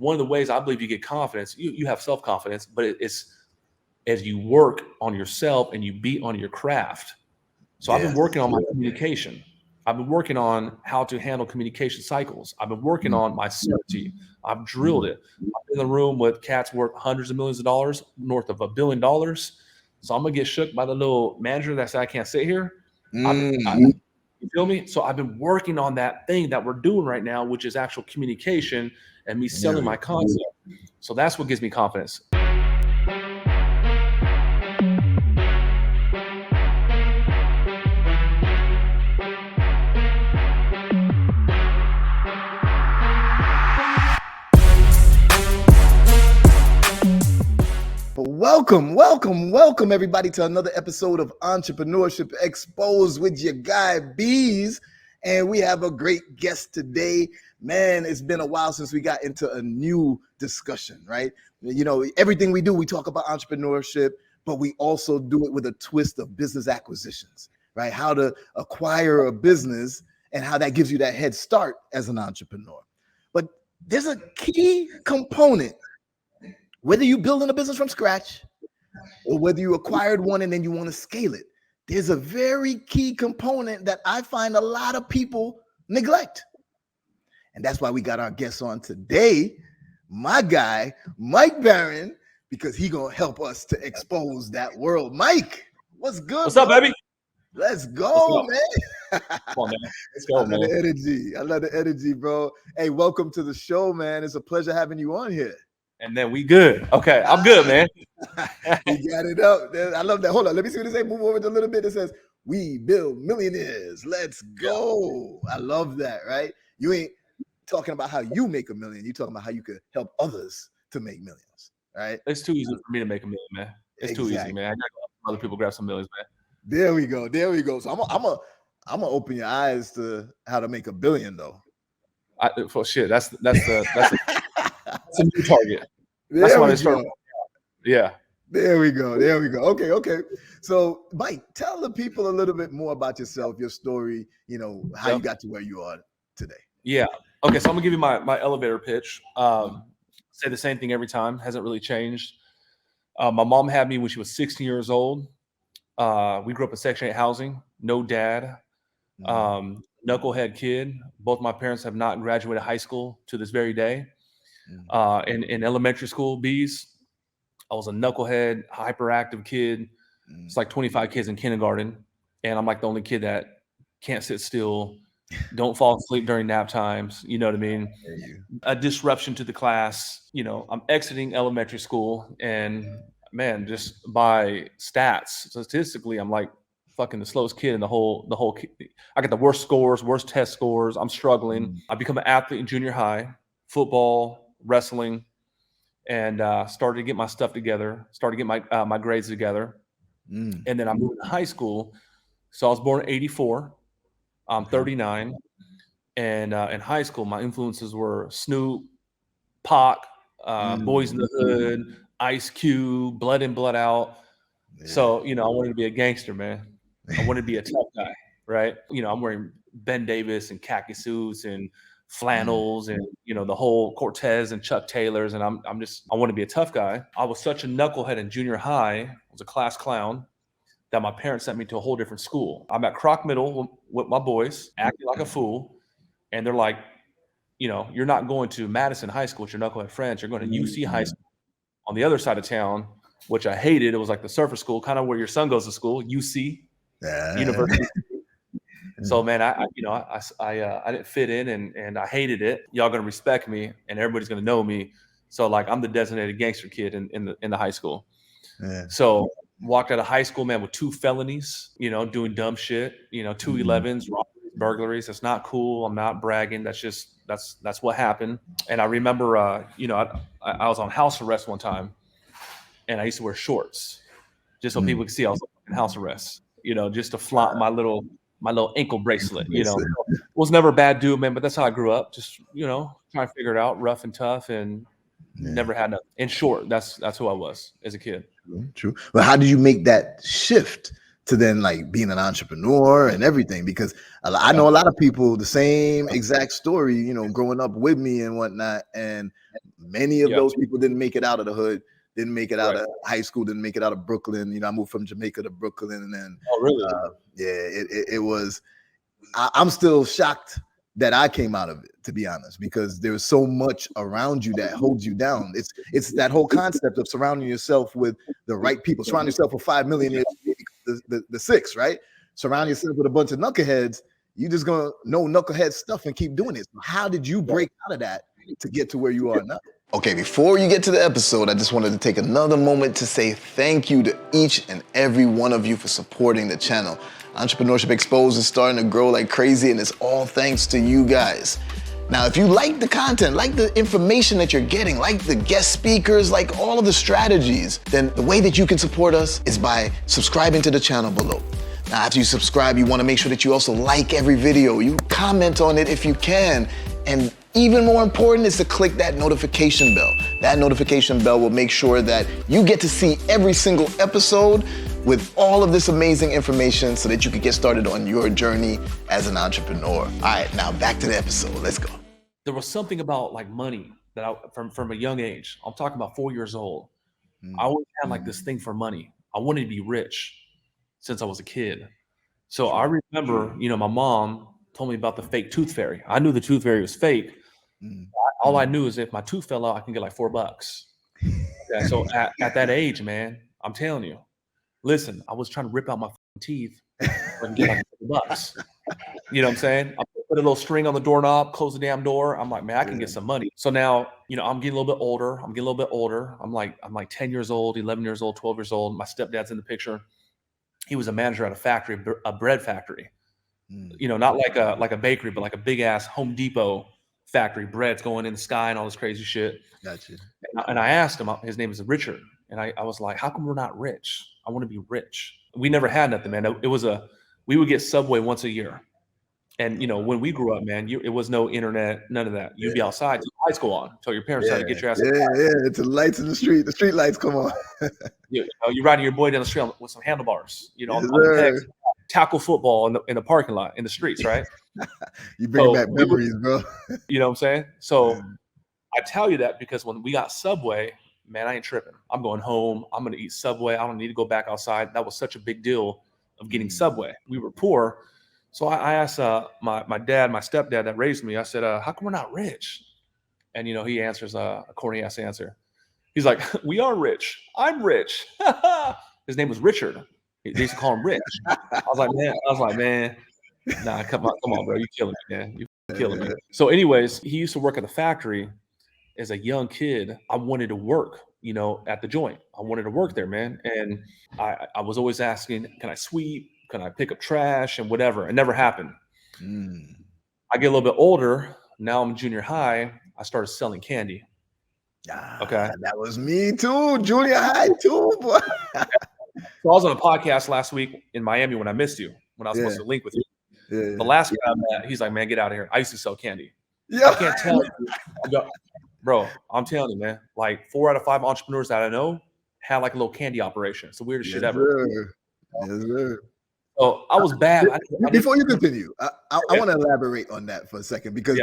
one of the ways I believe you get confidence, you have self-confidence, but it's as you work on yourself and you be on your craft. So I've been working on my communication. I've been working on how to handle communication cycles. I've been working on my certainty. I've drilled it. I'm in the room with cats worth hundreds of millions of dollars, north of $1 billion. So I'm going to get shook by the little manager that said, I can't sit here. You feel me? So I've been working on that thing that we're doing right now, which is actual communication and me selling my concept. So that's what gives me confidence. Welcome everybody to another episode of Entrepreneurship Exposed with your guy Beez. And we have a great guest today. Man, it's been a while since we got into a new discussion, right? You know, everything we do, we talk about entrepreneurship, but we also do it with a twist of business acquisitions, right? How to acquire a business and how that gives you that head start as an entrepreneur. But there's a key component, whether you're building a business from scratch or whether you acquired one and then you want to scale it, there's a very key component that I find a lot of people neglect. And that's why we got our guest on today, my guy, Mike Barron, because he's going to help us to expose that world. Mike, what's good? What's up, baby? Let's go, man. Come on, man. Let's go, man. I love the energy, bro. Hey, welcome to the show, man. It's a pleasure having you on here. And then we good. Okay, I'm good, man. You got it up. I love that. Hold on. Let me see what it says. Move over a little bit. It says, we build millionaires. Let's go. I love that, right? You ain't talking about how you make $1 million. You're talking about how you could help others to make millions, right? It's too easy for me to make $1 million, man. It's too easy, man. I got to let other people grab some millions, man. There we go. So I'm gonna open your eyes to how to make $1 billion, though. For shit, that's a new target. That's why they start. Yeah. There we go. Okay. So, Mike, tell the people a little bit more about yourself, your story, you know, how you got to where you are today. Yeah. Okay. So I'm gonna give you my elevator pitch. Say the same thing every time. Hasn't really changed. My mom had me when she was 16 years old. We grew up in Section 8 housing. No dad. Knucklehead kid. Both my parents have not graduated high school to this very day. In elementary school, Beez, I was a knucklehead, hyperactive kid. It's like 25 kids in kindergarten, and I'm like the only kid that can't sit still, don't fall asleep during nap times. You know what I mean? A disruption to the class. You know, I'm exiting elementary school, and man, just by stats, statistically, I'm like fucking the slowest kid in the whole. I got the worst scores, worst test scores. I'm struggling. I become an athlete in junior high, football, wrestling, and started to get my stuff together, started to get my grades together. And then I moved to high school. So I was born in 84. I'm 39. And in high school, my influences were Snoop, Pac, Boys in the Hood, Ice Cube, Blood In, Blood Out. Yeah. So, you know, I wanted to be a gangster, man. I wanted to be a tough guy, right? You know, I'm wearing Ben Davis and khaki suits and flannels and, you know, the whole Cortez and Chuck Taylors. And I want to be a tough guy. I was such a knucklehead in junior high. I was a class clown that my parents sent me to a whole different school. I'm at Croc Middle with my boys, acting like a fool. And they're like, you know, you're not going to Madison High School with your knucklehead friends. You're going to UC High School on the other side of town, which I hated. It was like the surfer school, kind of where your son goes to school, UC, University. So, man, I didn't fit in and I hated it. Y'all gonna respect me and everybody's gonna know me. So, like, I'm the designated gangster kid in the high school. Yeah. So, walked out of high school, man, with 2 felonies. You know, doing dumb shit. You know, 2 11s, robberies, burglaries. That's not cool. I'm not bragging. That's what happened. And I remember, I was on house arrest one time, and I used to wear shorts just so people could see I was on house arrest. You know, just to flaunt my little ankle bracelet, you know. Was never a bad dude, man, but that's how I grew up. Just, you know, trying to figure it out, rough and tough, and never had in short, that's who I was as a kid. True. But how did you make that shift to then like being an entrepreneur and everything, because I know a lot of people the same exact story, you know, growing up with me and whatnot, and many of those people didn't make it out of the hood, didn't make it out of high school, didn't make it out of Brooklyn. You know, I moved from Jamaica to Brooklyn, and then it was. I'm still shocked that I came out of it, to be honest, because there's so much around you that holds you down. It's that whole concept of surrounding yourself with the right people. Surround yourself with 5 million, the 6, right? Surround yourself with a bunch of knuckleheads. You just gonna know knucklehead stuff and keep doing it. How did you break out of that to get to where you are now? Okay, before you get to the episode, I just wanted to take another moment to say thank you to each and every one of you for supporting the channel. Entrepreneurship Exposed is starting to grow like crazy, and it's all thanks to you guys. Now, if you like the content, like the information that you're getting, like the guest speakers, like all of the strategies, then the way that you can support us is by subscribing to the channel below. Now, after you subscribe, you want to make sure that you also like every video. You comment on it if you can. And even more important is to click that notification bell. That notification bell will make sure that you get to see every single episode with all of this amazing information so that you can get started on your journey as an entrepreneur. All right, now back to the episode. Let's go. There was something about like money that from a young age, I'm talking about 4 years old. I always had like this thing for money. I wanted to be rich since I was a kid. So I remember, you know, my mom told me about the fake tooth fairy. I knew the tooth fairy was fake. All I knew is if my tooth fell out, I can get like $4. Yeah, so at that age, man, I'm telling you, listen, I was trying to rip out my teeth and get like $4. You know what I'm saying? I put a little string on the doorknob, close the damn door. I'm like, man, I can get some money. So now, you know, I'm getting a little bit older. I'm like 10 years old, 11 years old, 12 years old. My stepdad's in the picture. He was a manager at a factory, a bread factory. You know, not like a bakery, but like a big ass Home Depot factory. Bread's going in the sky and all this crazy shit. Gotcha. And I asked him, his name is Richard. And I was like, how come we're not rich? I want to be rich. We never had nothing, man. We would get Subway once a year. And, you know, when we grew up, man, it was no internet, none of that. You'd be outside, lights go on, tell your parents how to get your ass. It's the lights in the street. The street lights come on. You're riding your boy down the street with some handlebars, you know, tackle football in the parking lot, in the streets, right? You bring back memories, bro. You know what I'm saying? So I tell you that because when we got Subway, man, I ain't tripping. I'm going home. I'm going to eat Subway. I don't need to go back outside. That was such a big deal of getting Subway. We were poor. So I asked my dad, my stepdad that raised me, I said, how come we're not rich? And, you know, he answers a corny ass answer. He's like, we are rich. I'm rich. His name was Richard. They used to call him Rich. I was like, man, nah, come on, bro. You killing me, man. You killing me. So anyways, he used to work at the factory. As a young kid, I wanted to work, you know, at the joint. I wanted to work there, man. And I was always asking, can I sweep? Can I pick up trash and whatever? It never happened. I get a little bit older. Now I'm in junior high. I started selling candy. Okay. That was me too. Junior high too, boy. So I was on a podcast last week in Miami when I missed you, when I was supposed to link with you. The last guy I met, he's like, man, get out of here. I used to sell candy. I can't tell you. Bro, I'm telling you, man, like 4 out of 5 entrepreneurs that I know had like a little candy operation. It's the weirdest shit ever. Yes, sir. So I was bad. Before you continue, I want to elaborate on that for a second, because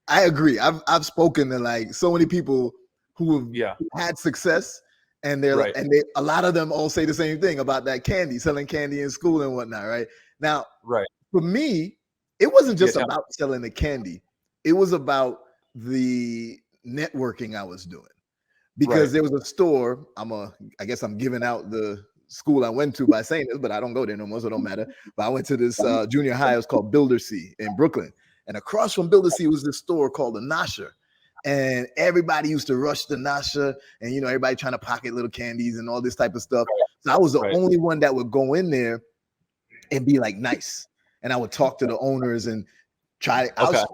I agree. I've spoken to like so many people who have had success, and they're like, and a lot of them all say the same thing about that candy, selling candy in school and whatnot. Right now, for me, it wasn't just about selling the candy. It was about the networking I was doing, because there was a store. I guess I'm giving out the school I went to by saying this, but I don't go there no more, so it don't matter. But I went to this junior high. It was called Builder C in Brooklyn, and across from Builder C was this store called the Nasha, and everybody used to rush the Nasha, and you know, everybody trying to pocket little candies and all this type of stuff. So I was the only one that would go in there and be like nice, and I would talk to the owners and try. I was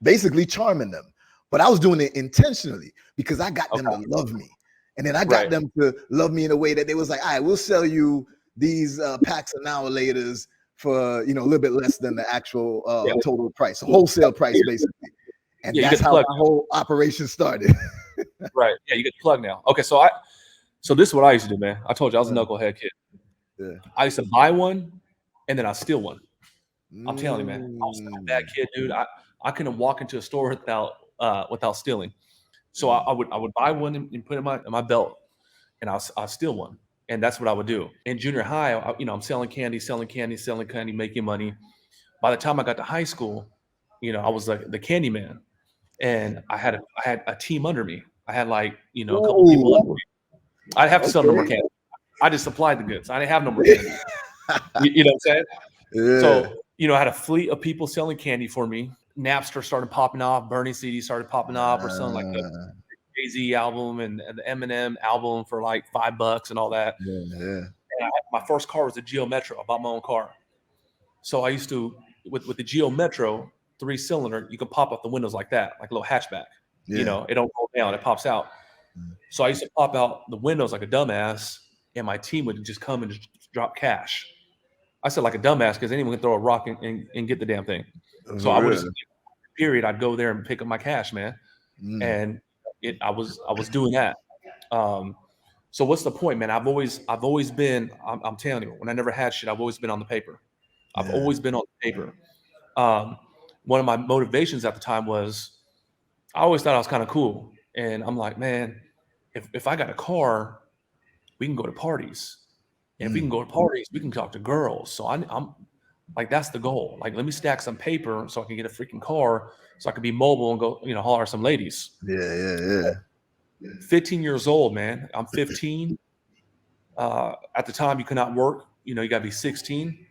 basically charming them, but I was doing it intentionally because I got them to love me. And then I got them to love me in a way that they was like, all right, we'll sell you these packs of now laters for, you know, a little bit less than the actual total price, wholesale price, basically. And that's how my whole operation started. Right. Yeah, you get the plug now. Okay, so this is what I used to do, man. I told you I was a knucklehead kid. I used to buy one, and then I steal one. I'm telling you, man, I was a bad kid, dude. I couldn't walk into a store without stealing. So I would buy one and put it in my belt, and I'll steal one, and that's what I would do. In junior high, I'm selling candy, making money. By the time I got to high school, I was like the candy man, and I had a team under me. I had like a couple people under me. I'd have to sell no more candy. I just supplied the goods. I didn't have no more candy. You know what I'm saying? Yeah. So I had a fleet of people selling candy for me. Napster started popping off. Bernie CD started popping off. We're selling like the Jay-Z album and the Eminem album for like $5 and all that. Yeah. And my first car was a Geo Metro. I bought my own car. So I used to, with the Geo Metro 3-cylinder, you can pop up the windows like that, like a little hatchback. Yeah. It don't roll down, it pops out. So I used to pop out the windows like a dumbass, and my team would just come and just drop cash. I said like a dumbass because anyone can throw a rock and get the damn thing. So I would just, I'd go there and pick up my cash, man. And I was doing that. So what's the point, man? I've always been, I'm telling you, when I never had shit, I've always been on the paper. I've always been on the paper. One of my motivations at the time was I always thought I was kind of cool. And I'm like, man, if I got a car, we can go to parties. And if we can go to parties, we can talk to girls. So I'm like, that's the goal. Like, let me stack some paper so I can get a freaking car so I can be mobile and go, holler at some ladies. Yeah. 15 years old, man. I'm 15. At the time, you could not work. You got to be 16.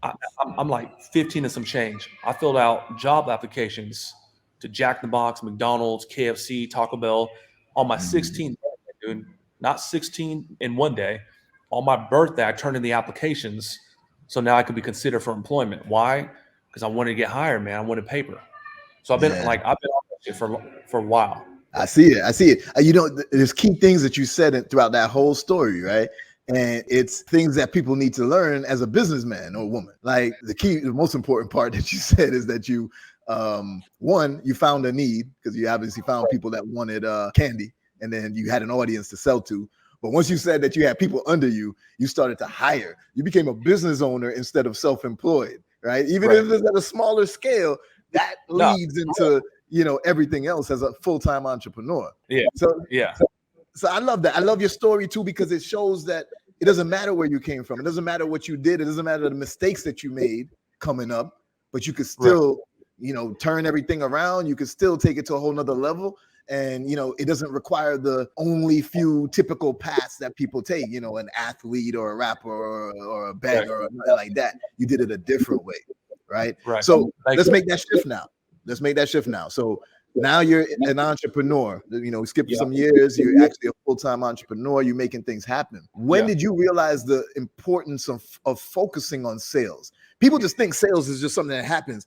I'm like 15 and some change. I filled out job applications to Jack in the Box, McDonald's, KFC, Taco Bell on my 16th birthday, dude. Not 16 in one day. On my birthday, I turned in the applications so now I could be considered for employment. Why? Because I wanted to get hired, man. I wanted paper. So I've been on that shit for a while. I see it. There's key things that you said throughout that whole story, right? And it's things that people need to learn as a businessman or woman. Like the most important part that you said is that you, one, you found a need because you obviously found people that wanted candy, and then you had an audience to sell to. But once you said that you had people under you, you started to hire. You became a business owner instead of self-employed, right? Even if it's at a smaller scale, that leads into everything else as a full-time entrepreneur. Yeah. So I love that. I love your story too, because it shows that it doesn't matter where you came from. It doesn't matter what you did. It doesn't matter the mistakes that you made coming up, but you could still, turn everything around. You could still take it to a whole nother level. And, it doesn't require the only few typical paths that people take, an athlete or a rapper or a beggar or nothing like that. You did it a different way. Right. So let's make that shift now. So now you're an entrepreneur, skip some years. You're actually a full-time entrepreneur. You're making things happen. When did you realize the importance of focusing on sales? People just think sales is just something that happens,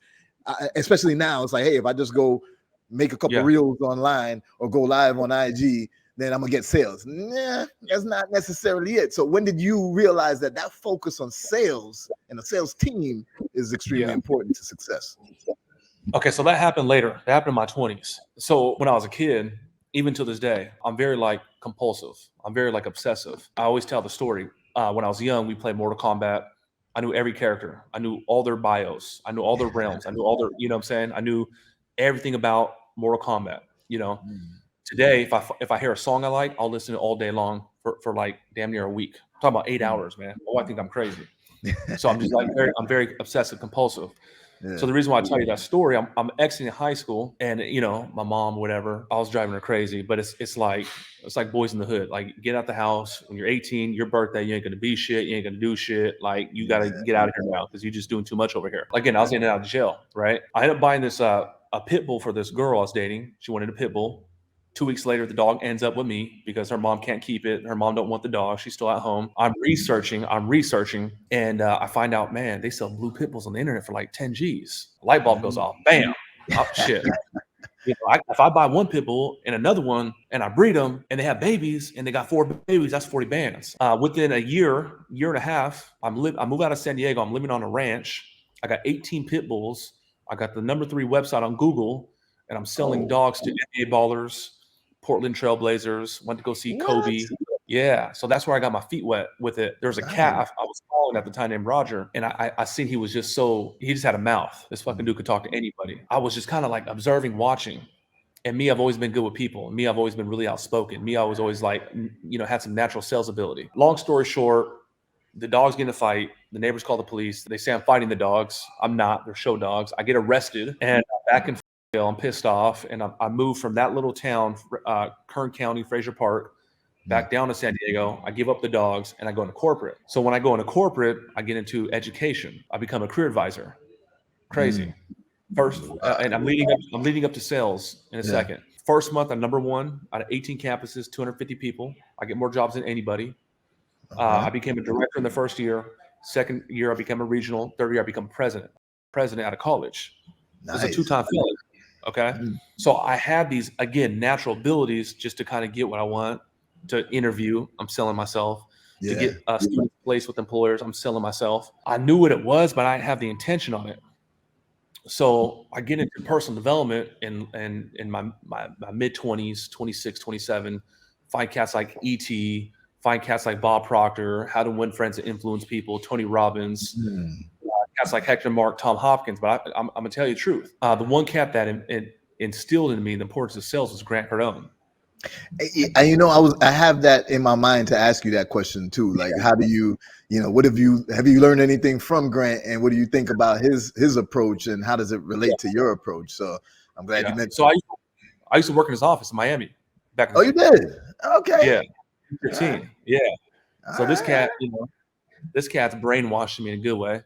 especially now. It's like, hey, if I just go make a couple reels online or go live on IG, then I'm gonna get sales. Nah, that's not necessarily it. So when did you realize that focus on sales and a sales team is extremely important to success? Okay, so that happened later. That happened in my 20s. So when I was a kid, even to this day, I'm very compulsive. I'm very obsessive. I always tell the story. When I was young, we played Mortal Kombat. I knew every character. I knew all their bios. I knew all their realms. I knew all their, what I'm saying? I knew everything about Mortal Kombat. Today, if I hear a song I like, I'll listen to it all day long for like damn near a week. I'm talking about 8 hours, man. Oh, I think I'm crazy. So I'm just I'm very obsessive compulsive. Yeah. So the reason why I tell you that story, I'm exiting high school, and my mom, whatever, I was driving her crazy. But it's like Boys in the Hood. Like, get out the house when you're 18, your birthday, you ain't gonna be shit, you ain't gonna do shit. Like, you gotta get out of here now because you're just doing too much over here. Again, I was in and out of jail, right? I ended up buying this a pit bull for this girl I was dating. She wanted a pit bull. 2 weeks later, the dog ends up with me because her mom can't keep it. Her mom don't want the dog. She's still at home. I'm researching, and I find out, man, they sell blue pit bulls on the internet for like 10 G's. Light bulb goes off. Bam. Oh, shit. If I buy one pit bull and another one, and I breed them, and they have babies, and they got 4 babies, that's 40 bands. Within a year and a half, I moved out of San Diego. I'm living on a ranch. I got 18 pit bulls. I got the #3 website on Google, and I'm selling dogs to NBA ballers, Portland Trailblazers. Went to go see Kobe. Yeah, so that's where I got my feet wet with it. There was a cat I was following at the time named Roger, and I seen he was just he just had a mouth. This fucking dude could talk to anybody. I was just kind of like observing, watching. And me, I've always been good with people. Me, I've always been really outspoken. Me, I was always like, had some natural sales ability. Long story short, the dogs get in a fight. The neighbors call the police. They say I'm fighting the dogs. I'm not. They're show dogs. I get arrested, and I'm back in jail. I'm pissed off, and I moved from that little town, Kern County, Fraser Park, back down to San Diego. I give up the dogs and I go into corporate. So when I go into corporate, I get into education. I become a career advisor. Crazy. First, and I'm leading up to sales in a second. First month, I'm number 1 out of 18 campuses, 250 people. I get more jobs than anybody. I became a director in the first year. Second year, I became a regional. Third year, I become president out of college. Nice. I was a 2-time fellow. Okay. So I had these, again, natural abilities just to kind of get what I want. To interview, I'm selling myself. To get students placed with employers, I'm selling myself. I knew what it was, but I didn't have the intention on it. So I get into personal development in my mid-20s, 26, 27, find cats like E.T., find cats like Bob Proctor, How to Win Friends and Influence People, Tony Robbins, cats like Hector Mark, Tom Hopkins. But I'm going to tell you the truth. The one cat that instilled in me the importance of sales was Grant Cardone. I have that in my mind to ask you that question too. Like, how do you, what have you learned anything from Grant, and what do you think about his approach, and how does it relate to your approach? So I'm glad you mentioned. So I used to work in his office in Miami back. You did? Okay. Yeah. 15. Yeah. So this cat, this cat's brainwashed me in a good way.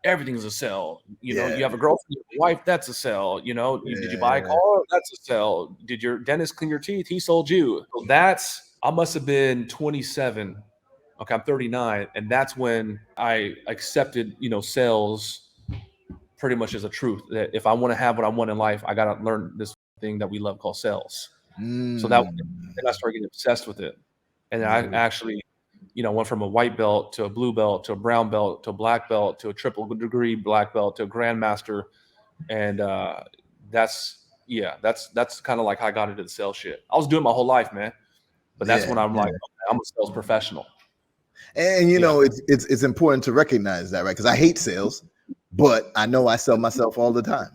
Everything's a sell. You have a girlfriend, you have a wife, that's a sell. Did you buy a car? That's a sell. Did your dentist clean your teeth? He sold you. So I must have been 27. Okay, I'm 39. And that's when I accepted, sales pretty much as a truth. That if I want to have what I want in life, I got to learn this thing that we love called sales. So then I started getting obsessed with it. And then I actually went from a white belt to a blue belt to a brown belt to a black belt to a triple degree black belt to a grandmaster. And that's kind of like how I got into the sales shit. I was doing my whole life, man. But that's when I'm like, okay, I'm a sales professional. And it's important to recognize that, right? Because I hate sales, but I know I sell myself all the time.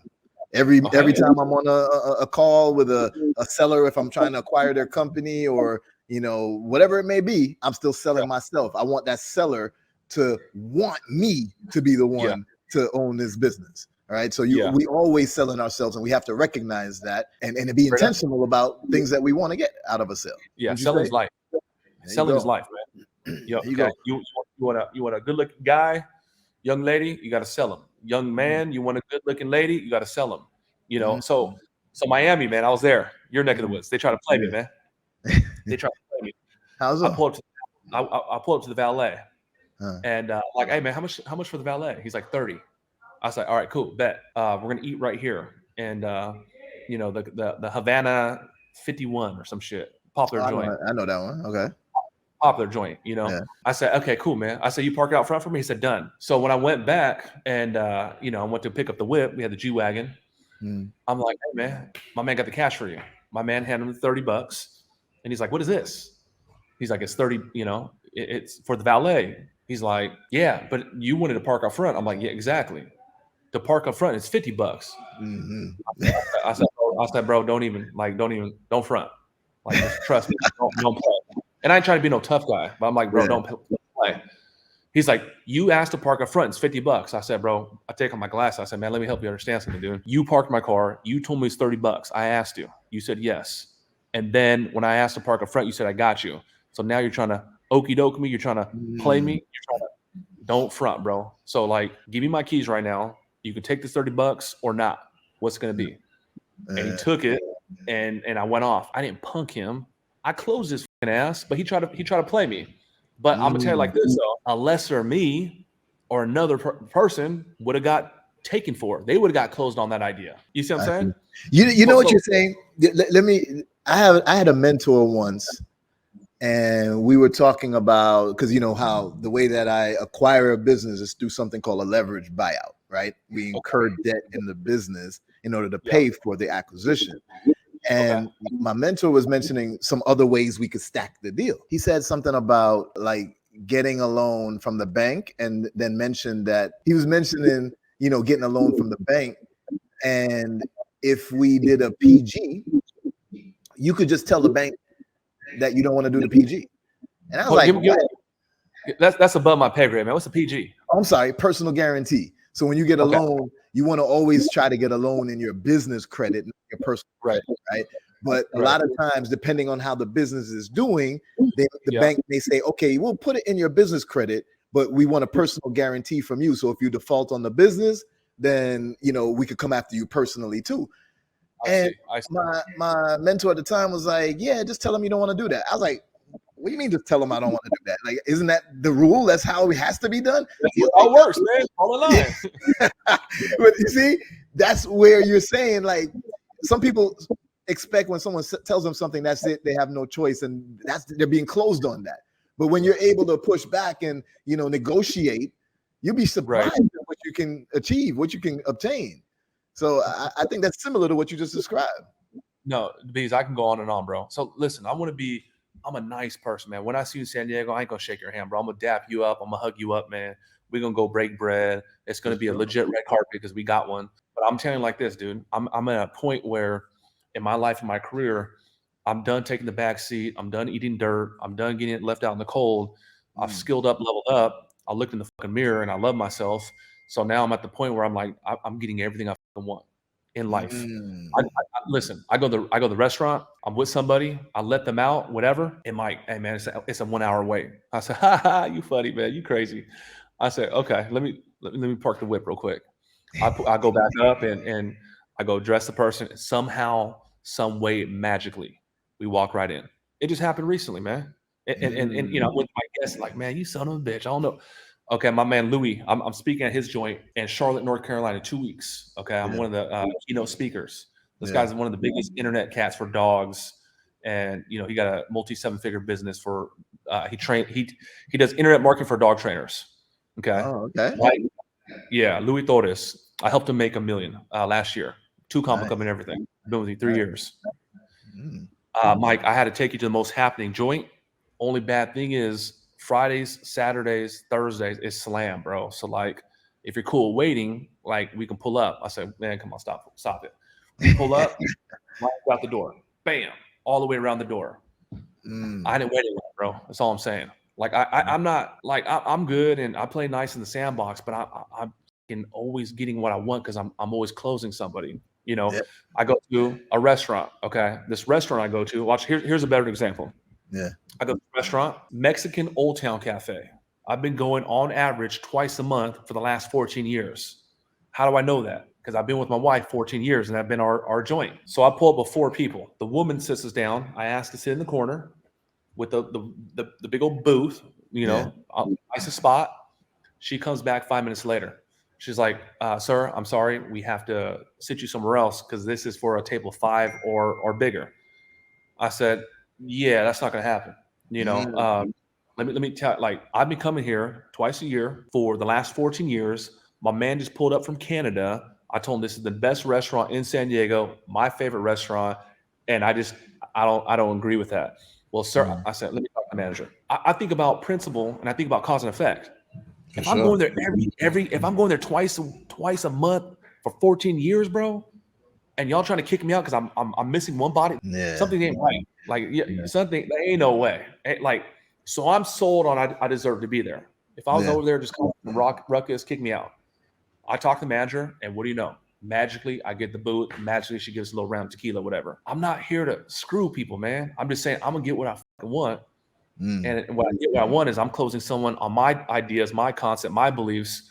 Every time I'm on a call with a seller, if I'm trying to acquire their company or whatever it may be, I'm still selling myself. I want that seller to want me to be the one to own this business. All right. So we always selling ourselves, and we have to recognize that and to be intentional about things that we want to get out of a sale. Yeah. Selling is life. Selling is life, man. You want a good looking guy, young lady, you got to sell them. Young man, you want a good looking lady, you got to sell them. So Miami, man, I was there, your neck of the woods. They try to play me, man. They try to play me. How's it? I pull up to the valet, and like, hey man, how much for the valet? He's like 30. I was like, all right, cool, bet. We're gonna eat right here, and the Havana 51 or some shit, popular joint. I know that one. Okay. Popular joint, I said, okay, cool, man. I said, you park out front for me? He said, done. So when I went back and, I went to pick up the whip, we had the G-Wagon. I'm like, hey, man, my man got the cash for you. My man handed him $30. And he's like, what is this? He's like, it's 30, it's for the valet. He's like, yeah, but you wanted to park out front. I'm like, yeah, exactly. To park up front, it's $50. I said, bro, don't front. Like, just trust me. Don't play. And I ain't trying to be no tough guy, but I'm like, bro, don't play. He's like, you asked to park up front. It's $50. I said, bro, I take off my glasses. I said, man, let me help you understand something, dude. You parked my car. You told me it's $30. I asked you. You said yes. And then when I asked to park up front, you said, I got you. So now you're trying to okey doke me. You're trying to play me. You're trying to don't front, bro. So like, give me my keys right now. You can take this $30 or not. What's it going to be? And he took it and I went off. I didn't punk him. I closed his fucking ass, but he tried to play me. But I'm gonna tell you like this though: a lesser me or another person would have got taken for. They would have got closed on that idea. You see what I'm saying? You know what you're saying? Let me. I had a mentor once, and we were talking about, because how the way that I acquire a business is through something called a leverage buyout, right? We incur debt in the business in order to pay for the acquisition. And my mentor was mentioning some other ways we could stack the deal. He said something about like getting a loan from the bank, and then mentioned that he was mentioning, getting a loan from the bank. And if we did a PG, you could just tell the bank that you don't want to do the PG. And I was that's above my pay grade, man. What's a PG? I'm sorry, personal guarantee. So when you get a loan, you want to always try to get a loan in your business credit, not your personal credit, right? But a lot of times, depending on how the business is doing, the bank may say, okay, we'll put it in your business credit, but we want a personal guarantee from you. So if you default on the business, then, we could come after you personally too. I see. My mentor at the time was like, yeah, just tell them you don't want to do that. I was like, what do you mean just tell them I don't want to do that? Like, isn't that the rule? That's how it has to be done? That's how it works, man. All along. But you see, that's where you're saying, like, some people expect when someone tells them something, that's it, they have no choice, and they're being closed on that. But when you're able to push back and, negotiate, you'll be surprised at what you can achieve, what you can obtain. So I think that's similar to what you just described. No, Beez, I can go on and on, bro. So listen, I'm a nice person, man. When I see you in San Diego, I ain't gonna shake your hand, bro. I'm gonna dap you up. I'm gonna hug you up, man. We're gonna go break bread. It's gonna be a legit red carpet because we got one. But I'm telling you like this, dude. I'm at a point where in my life, in my career, I'm done taking the back seat. I'm done eating dirt. I'm done getting it left out in the cold. I've skilled up, leveled up. I looked in the fucking mirror and I love myself. So now I'm at the point where I'm like, I'm getting everything I fucking want in life. Listen, I go to the restaurant. I'm with somebody. I let them out, whatever. And Mike, hey man, it's a 1 hour wait. I said, you funny, man. You crazy. I said, okay, let me park the whip real quick. I go back up and I go dress the person. Somehow, some way, magically, we walk right in. It just happened recently, man. And with my guests, like, man, you son of a bitch. I don't know. Okay, my man Louis, I'm speaking at his joint in Charlotte, North Carolina, 2 weeks. Okay, I'm one of the keynote speakers. This guy's one of the biggest internet cats for dogs, and he got a multi-7-figure business for. He does internet marketing for dog trainers. Okay. Oh, okay. Louis Torres. I helped him make $1 million last year. 2 Comic Club and everything. I've been with you 3 years. Mike, I had to take you to the most happening joint. Only bad thing is Fridays, Saturdays, Thursdays is slam, bro. So like, if you're cool waiting, like we can pull up. I said, man, come on, stop it. We pull up, out the door, bam, all the way around the door. I didn't wait anymore, bro. That's all I'm saying. Like I'm not like I'm good and I play nice in the sandbox, but I'm always getting what I want because I'm always closing somebody. I go to a restaurant. Okay, this restaurant I go to. Watch, here's a better example. Yeah. I go to a restaurant, Mexican Old Town Cafe. I've been going on average twice a month for the last 14 years. How do I know that? Because I've been with my wife 14 years and that's been our joint. So I pull up with 4 people. The woman sits us down. I ask to sit in the corner with the big old booth, nice spot. She comes back 5 minutes later. She's like, sir, I'm sorry. We have to sit you somewhere else because this is for a table of 5 or bigger. I said, yeah, that's not going to happen. Let me tell you, like, I've been coming here twice a year for the last 14 years. My man just pulled up from Canada. I told him this is the best restaurant in San Diego, my favorite restaurant. And I don't agree with that. Well, sir, I said, let me talk to the manager. I think about principle and I think about cause and effect. If I'm going there if I'm going there twice a month for 14 years, bro, and y'all trying to kick me out because I'm missing one body, something ain't right. Like something, there ain't no way. Like, so I'm sold on I deserve to be there. If I was over there just calling ruckus, kick me out. I talk to the manager, and what do you know? Magically, I get the boot. Magically, she gives a little round of tequila, whatever. I'm not here to screw people, man. I'm just saying I'm gonna get what I fucking want. And what I want is I'm closing someone on my ideas, my concept, my beliefs,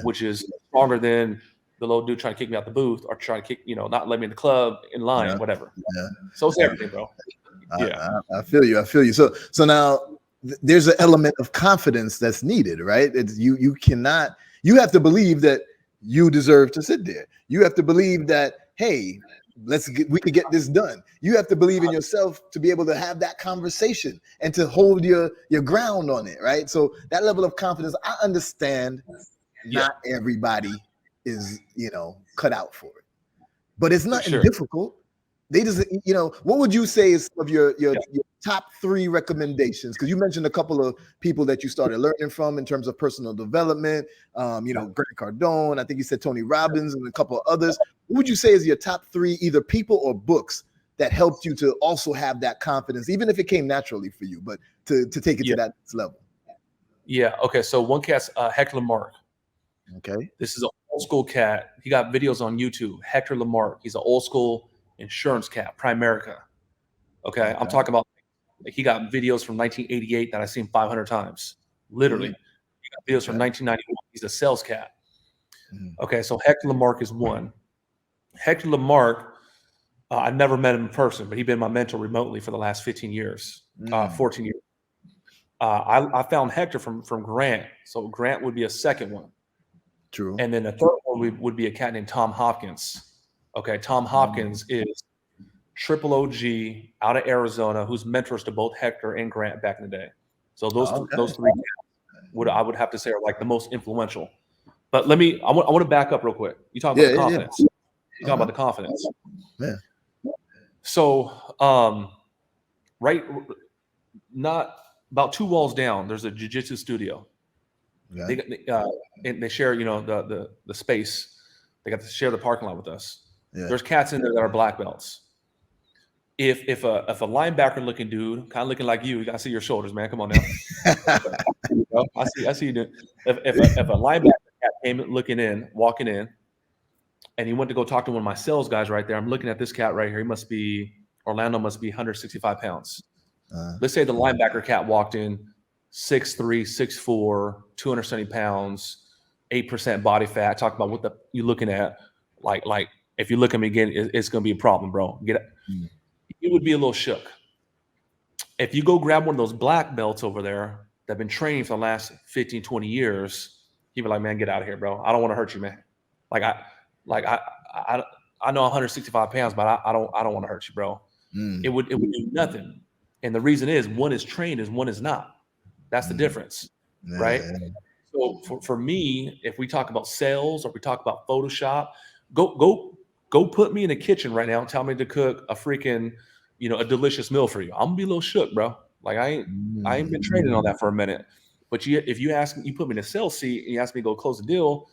which is stronger than the little dude trying to kick me out the booth or trying to kick, not let me in the club, in line, whatever. So it's everything, bro. I feel you. So now there's an element of confidence that's needed, right? You have to believe that you deserve to sit there. You have to believe that, hey, we could get this done. You have to believe in yourself to be able to have that conversation and to hold your ground on it, right? So that level of confidence, I understand not everybody is, cut out for it. But it's nothing difficult. they just, what would you say is some of your top 3 recommendations? Because you mentioned a couple of people that you started learning from in terms of personal development, Grant Cardone, I think you said Tony Robbins, and a couple of others. What would you say is your top 3, either people or books, that helped you to also have that confidence, even if it came naturally for you, but to take it to that next level? Yeah. Okay. So one cat's Hector Lamarck. Okay. This is an old school cat. He got videos on YouTube. Hector Lamarck. He's an old school insurance cat, Primerica. Okay. I'm talking about, he got videos from 1988 that I've seen 500 times. Literally. He got videos from 1991. He's a sales cat. Okay. So Hector Lamarck is one. Hector Lamarck, I never met him in person, but he's been my mentor remotely for the last 15 years, 14 years. I found Hector from Grant. So Grant would be a second one. True. And then the third one would be a cat named Tom Hopkins. Okay. Tom Hopkins is triple OG out of Arizona, who's mentors to both Hector and Grant back in the day. So those 3 cats I would have to say are like the most influential. But I want to back up real quick. You talk about the confidence. You talk about the confidence. Yeah. So, not about 2 walls down, there's a jiu-jitsu studio. Okay. And they share, the space. They got to share the parking lot with us. Yeah. There's cats in there that are black belts. If a linebacker looking dude, kind of looking like you gotta see your shoulders, man. Come on now. I see you doing. If a linebacker cat came walking in, and he went to go talk to one of my sales guys right there. I'm looking at this cat right here. Orlando must be 165 pounds. Let's say the linebacker cat walked in 6'3", 6'4", 270 pounds, 8% body fat. Talk about what you looking at. Like if you look at me again, it's going to be a problem, bro. It would be a little shook. If you go grab one of those black belts over there that have been training for the last 15, 20 years, he'd be like, man, get out of here, bro. I don't want to hurt you, man. I know 165 pounds, but I don't want to hurt you, bro. It would do nothing. And the reason is one is trained and one is not. That's the difference, right? So for me, if we talk about sales or we talk about Photoshop, go put me in the kitchen right now and tell me to cook a freaking, a delicious meal for you. I'm gonna be a little shook, bro. Like I ain't been training on that for a minute. But if you put me in a sales seat and you ask me to go close a deal,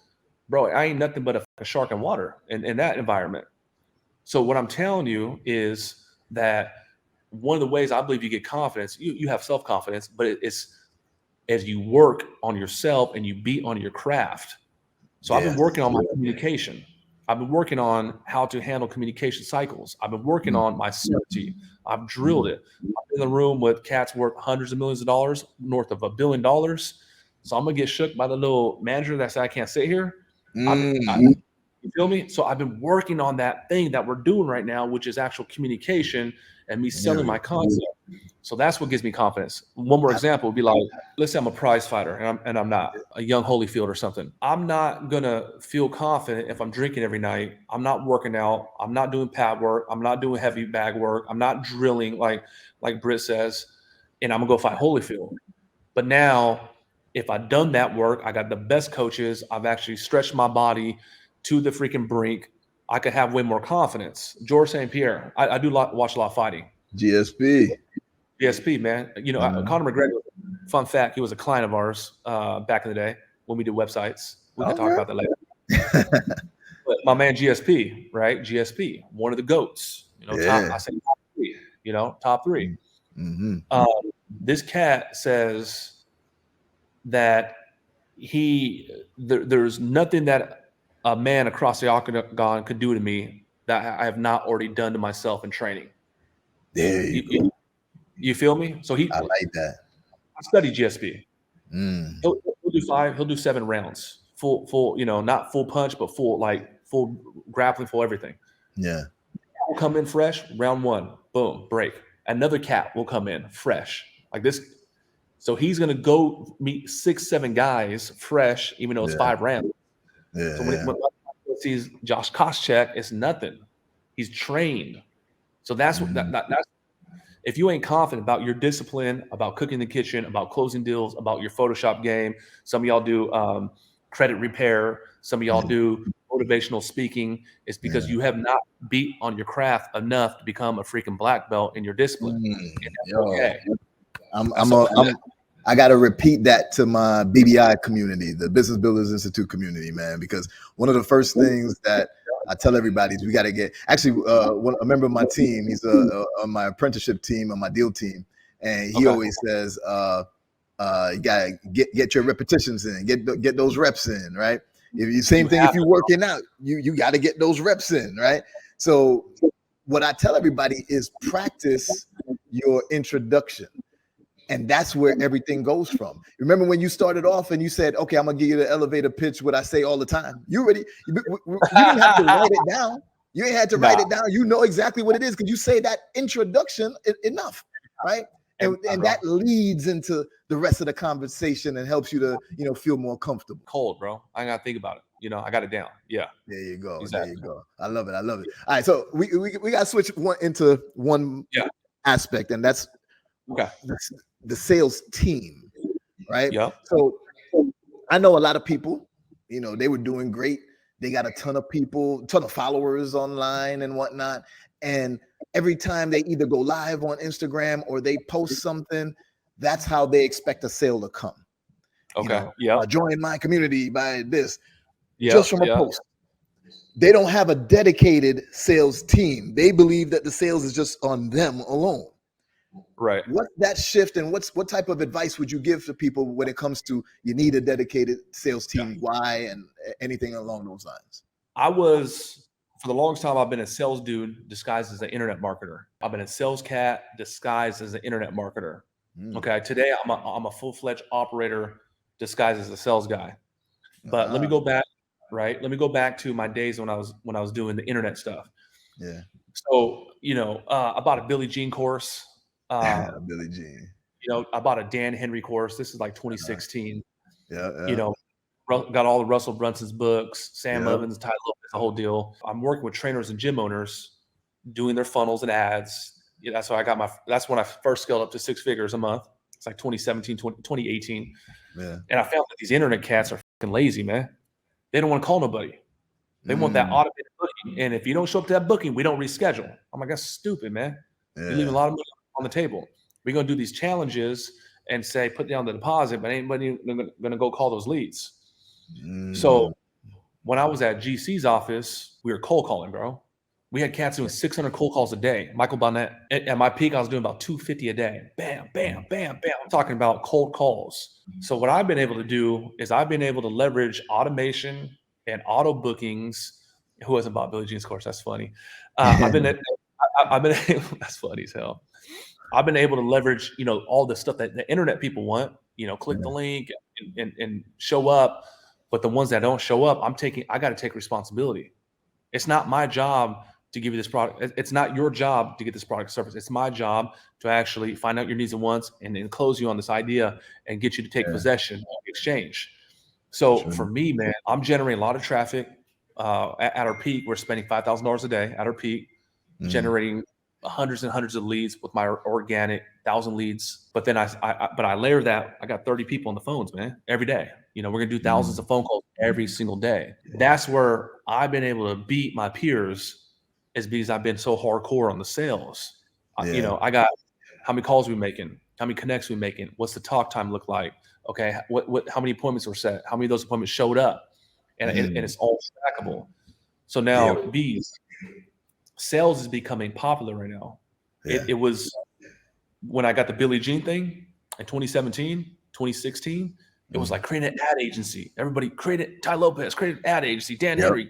bro, I ain't nothing but a shark in water in that environment. So what I'm telling you is that one of the ways I believe you get confidence, you have self-confidence, but it's as you work on yourself and you beat on your craft. So I've been working on my communication. I've been working on how to handle communication cycles. I've been working on my certainty. I've drilled it. I'm in the room with cats worth hundreds of millions of dollars, north of $1 billion. So I'm going to get shook by the little manager that said, I can't sit here. You feel me? So I've been working on that thing that we're doing right now, which is actual communication and me selling my concept. So that's what gives me confidence. One more example would be like, let's say I'm a prize fighter and I'm not a young Holyfield or something. I'm not going to feel confident if I'm drinking every night. I'm not working out. I'm not doing pad work. I'm not doing heavy bag work. I'm not drilling like Britt says, and I'm going to go fight Holyfield. But now if I've done that work, I got the best coaches. I've actually stretched my body to the freaking brink. I could have way more confidence. George St. Pierre, I do watch a lot of fighting. GSP, man. Conor McGregor, fun fact, he was a client of ours back in the day when we did websites. We can talk about that later. But my man GSP, right? GSP, one of the GOATs. Top three. Top three. This cat says that there's nothing that a man across the octagon could do to me that I have not already done to myself in training. There you feel me? So I like that. I studied GSP. He'll do 5, he'll do 7 rounds. Full, not full punch, but full grappling, full everything. Yeah. Will come in fresh, round 1, boom, break. Another cat will come in fresh. Like this. So he's gonna go meet 6, 7 guys fresh, even though it's 5 rounds. So when he sees Josh Koscheck, it's nothing. He's trained. So that's what that's. If you ain't confident about your discipline, about cooking in the kitchen, about closing deals, about your Photoshop game, some of y'all do credit repair, some of y'all do motivational speaking is because you have not beat on your craft enough to become a freaking black belt in your discipline. Okay. I got to repeat that to my BBI community, the Business Builders Institute community, man, because one of the first things that I tell everybody is we got to get, actually, a member of my team, he's on my apprenticeship team, on my deal team. And he always says, you got to get your repetitions in, get those reps in, right? Same thing if you're working out, you got to get those reps in, right? So what I tell everybody is practice your introduction. And that's where everything goes from. Remember when you started off and you said, okay, I'm going to give you the elevator pitch, what I say all the time. You didn't have to write it down. You ain't had to write it down. You know exactly what it is because you say that introduction enough, right? And that leads into the rest of the conversation and helps you to, feel more comfortable. Cold, bro. I got to think about it. I got it down. Yeah. There you go. Exactly. There you go. I love it. All right. So we got to switch into one aspect, and that's the sales team, right? Yeah. So I know a lot of people, they were doing great. They got a ton of followers online and whatnot. And every time they either go live on Instagram or they post something, that's how they expect a sale to come. Okay. Join my community by this. Just from a post. They don't have a dedicated sales team. They believe that the sales is just on them alone. Right. What's that shift, and what type of advice would you give to people when it comes to you need a dedicated sales team? Why, and anything along those lines? For the longest time, I've been a sales dude disguised as an internet marketer. I've been a sales cat disguised as an internet marketer. Okay. Today, I'm a full-fledged operator disguised as a sales guy. But let me go back. Right. Let me go back to my days when I was doing the internet stuff. Yeah. So I bought a Billie Jean course. Billie Jean. I bought a Dan Henry course. This is like 2016. Got all the Russell Brunson's books, Sam Evans, Ty Lopez, the whole deal. I'm working with trainers and gym owners, doing their funnels and ads. That's why that's when I first scaled up to 6 figures a month. It's like 2018. Yeah. And I found that these internet cats are fucking lazy, man. They don't want to call nobody. They want that automated booking. And if you don't show up to that booking, we don't reschedule. I'm like, that's stupid, man. You're leaving a lot of money on the table. We're going to do these challenges and say, put down the deposit, but ain't nobody going to go call those leads. So when I was at GC's office, we were cold calling, bro. We had cats doing 600 cold calls a day. Michael Bonnet, at my peak, I was doing about 250 a day. Bam, bam, bam, bam. I'm talking about cold calls. So what I've been able to do is I've been able to leverage automation and auto bookings. Who hasn't bought Billie Jean's course? That's funny. I've been that's funny as hell. I've been able to leverage, all the stuff that the internet people want, click the link and show up. But the ones that don't show up, I got to take responsibility. It's not my job to give you this product. It's not your job to get this product service. It's my job to actually find out your needs and wants and then close you on this idea and get you to take possession of exchange. So for me, man, I'm generating a lot of traffic. At our peak, we're spending $5,000 a day at our peak, generating hundreds and hundreds of leads with my organic 1,000 leads. But then I layer that. I got 30 people on the phones, man, every day. We're going to do thousands of phone calls every single day. That's where I've been able to beat my peers, is because I've been so hardcore on the sales. I got how many calls we making, how many connects we making, what's the talk time look like? Okay. How many appointments were set? How many of those appointments showed up? And it's all trackable. So now Beez, sales is becoming popular right now. It was when I got the Billie Jean thing in 2017, 2016, it was like create an ad agency. Everybody created, Ty Lopez, create an ad agency. Dan Henry,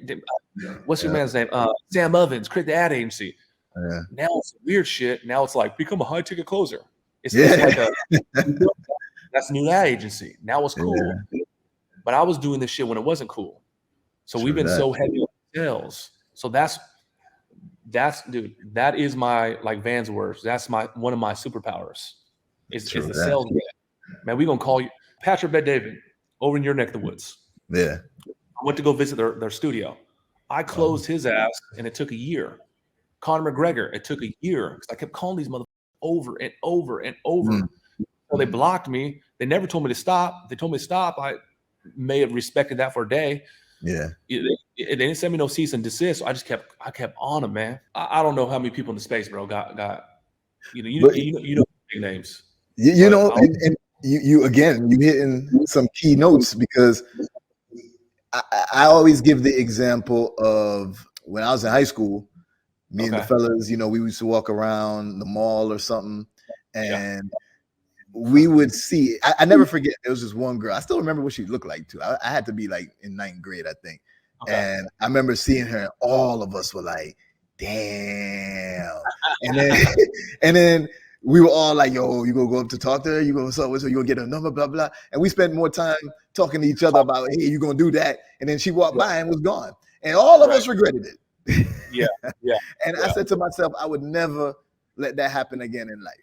what's your man's name? Sam Evans, create the ad agency. Now it's weird shit. Now it's like become a high ticket closer. It's like that's a new ad agency. Now it's cool. But I was doing this shit when it wasn't cool. So we've been so heavy on sales. So that's dude, that is my, like Van's words, that's one of my superpowers is the sales man. We gonna call you Patrick Bet-David over in your neck of the woods. Yeah. I went to go visit their studio. I closed his ass and it took a year. Conor McGregor, it took a year because I kept calling these motherfuckers over and over and over. So they blocked me. They never told me to stop. They told me to stop. I may have respected that for a day, Yeah. They didn't send me no cease and desist. So I kept on them, man. I don't know how many people in the space, bro, got you know big names. You know, and you again, you hitting some key notes, because I always give the example of when I was in high school, me and the fellas, you know, we used to walk around the mall or something, and we would see, I never forget, there was this one girl. I still remember what she looked like too. I had to be like in 9th grade, I think. And I remember seeing her, and all of us were like, damn. And then we were all like, yo, you gonna go up to talk to her? You gonna so you gonna get her number, blah, blah. And we spent more time talking to each other about, hey, you gonna do that? And then she walked by and was gone. And all of us regretted it. And I said to myself, I would never let that happen again in life.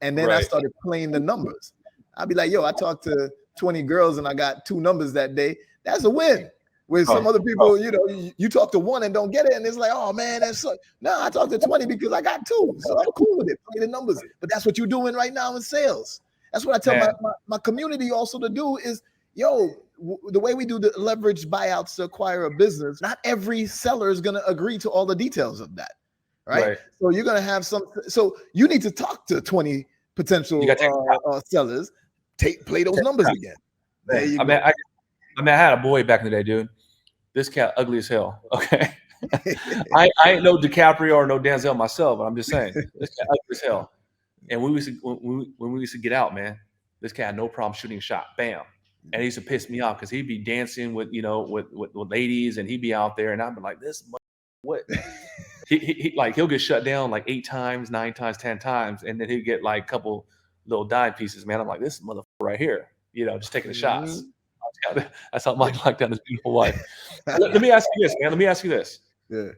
And then I started playing the numbers. I'd be like, yo, I talked to 20 girls and I got 2 numbers that day. That's a win. Where some other people, you know, you talk to 1 and don't get it, and it's like, oh man, that's so. No, I talked to 20 because I got 2, so I'm cool with it. Play the numbers. But that's what you're doing right now in sales. That's what I tell my community also to do is, yo, the way we do the leverage buyouts to acquire a business, not every seller is going to agree to all the details of that, right? So you're going to have some. So you need to talk to 20 potential sellers. Play those numbers again. There you go. I mean, I had a boy back in the day, dude. This cat ugly as hell. Okay. I ain't no DiCaprio or no Denzel myself, but I'm just saying this cat ugly as hell. And when we used to get out, man, this cat had no problem shooting a shot. Bam. And he used to piss me off because he'd be dancing with ladies, and he'd be out there, and I'd be like, this what? He'll get shut down like 8 times, 9 times, 10 times, and then he'd get like a couple little dime pieces, man. I'm like, this motherfucker right here, just taking the shots. That's how Mike liked on his beautiful wife. Let me ask you this, man. Let me ask you this. Yeah.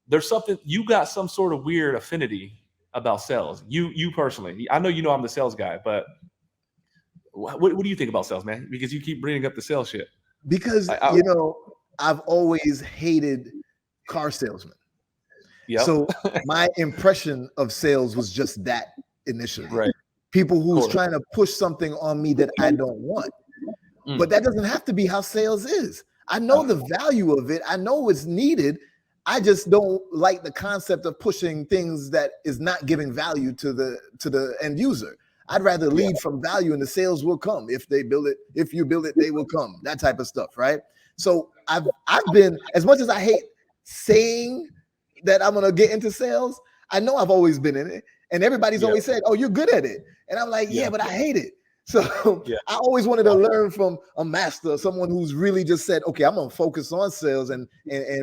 There's something, you got some sort of weird affinity about sales. You personally. I know I'm the sales guy, but what do you think about sales, man? Because you keep bringing up the sales shit. Because I've always hated car salesmen. Yep. So my impression of sales was just that initially. Right. People who's trying to push something on me that I don't want. But that doesn't have to be how sales is. I know the value of it. I know it's needed. I just don't like the concept of pushing things that is not giving value to the end user. I'd rather lead from value, and the sales will come. If they build it, if you build it, they will come. That type of stuff, right? So I've been, as much as I hate saying that I'm gonna get into sales, I know I've always been in it. And everybody's always said, oh, you're good at it. And I'm like, yeah, but I hate it. So I always wanted to learn from a master, someone who's really just said, okay, I'm going to focus on sales and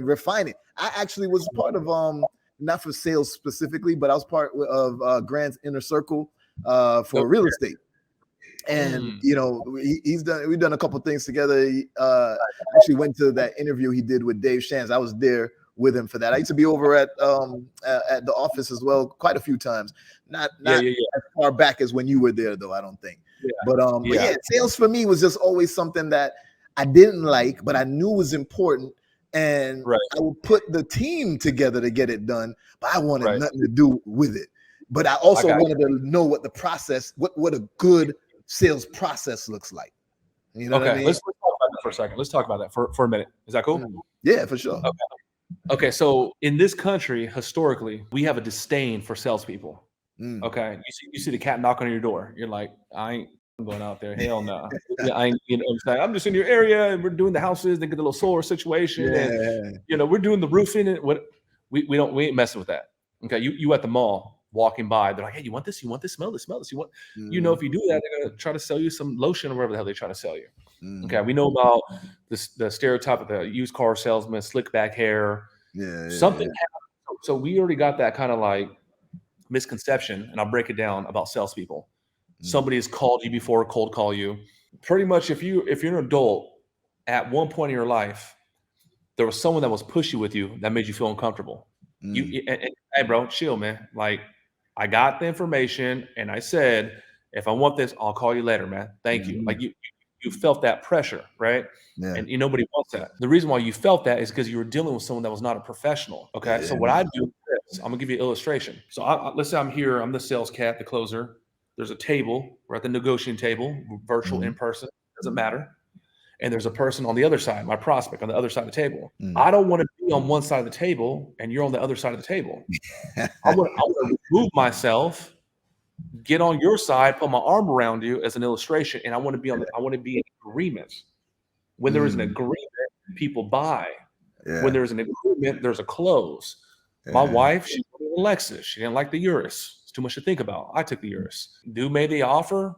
refine it. I actually was part of, not for sales specifically, but I was part of Grant's inner circle for real estate. And, we've done a couple of things together. He actually went to that interview he did with Dave Shands. I was there with him for that. I used to be over at the office as well quite a few times. Not as far back as when you were there, though, I don't think. But sales for me was just always something that I didn't like, but I knew was important. And I would put the team together to get it done, but I wanted nothing to do with it. But I also wanted to know what the process, what a good sales process looks like. You know what I mean? Let's talk about that for a second. Let's talk about that for a minute. Is that cool? Yeah, for sure. Okay. So in this country, historically, we have a disdain for salespeople. Okay. You see the cat knock on your door. You're like, I ain't going out there. Hell no. I'm just in your area, and we're doing the houses, and get the little solar situation. And, we're doing the roofing. And we ain't messing with that. Okay. You at the mall walking by, they're like, hey, you want this? You want this? Smell this? Smell this? You want, if you do that, they're going to try to sell you some lotion or whatever the hell they try to sell you. Okay. We know about the stereotype of the used car salesman, slick back hair. Something happened. So we already got that kind of like misconception, and I'll break it down about salespeople. Somebody has called you before, cold call you. Pretty much, if you're an adult, at one point in your life, there was someone that was pushy with you that made you feel uncomfortable. Hey, bro, chill, man. Like, I got the information, and I said, if I want this, I'll call you later, man. Thank you. Like you felt that pressure, right? Yeah. And nobody wants that. The reason why you felt that is because you were dealing with someone that was not a professional. Okay. So what I do is, I'm gonna give you an illustration. So let's say I'm here, I'm the sales cat, the closer. There's a table. We're at the negotiating table, virtual, in person, doesn't matter. and there's a person on the other side, my prospect on the other side of the table. I don't want to be on one side of the table and you're on the other side of the table. I want to remove myself, get on your side, put my arm around you as an illustration, and I want to be in agreement. When there is an agreement, people buy. When there's an agreement, there's a close. My wife, she wanted a Lexus. She didn't like the Urus. It's too much to think about. I took the Urus. Dude made the offer.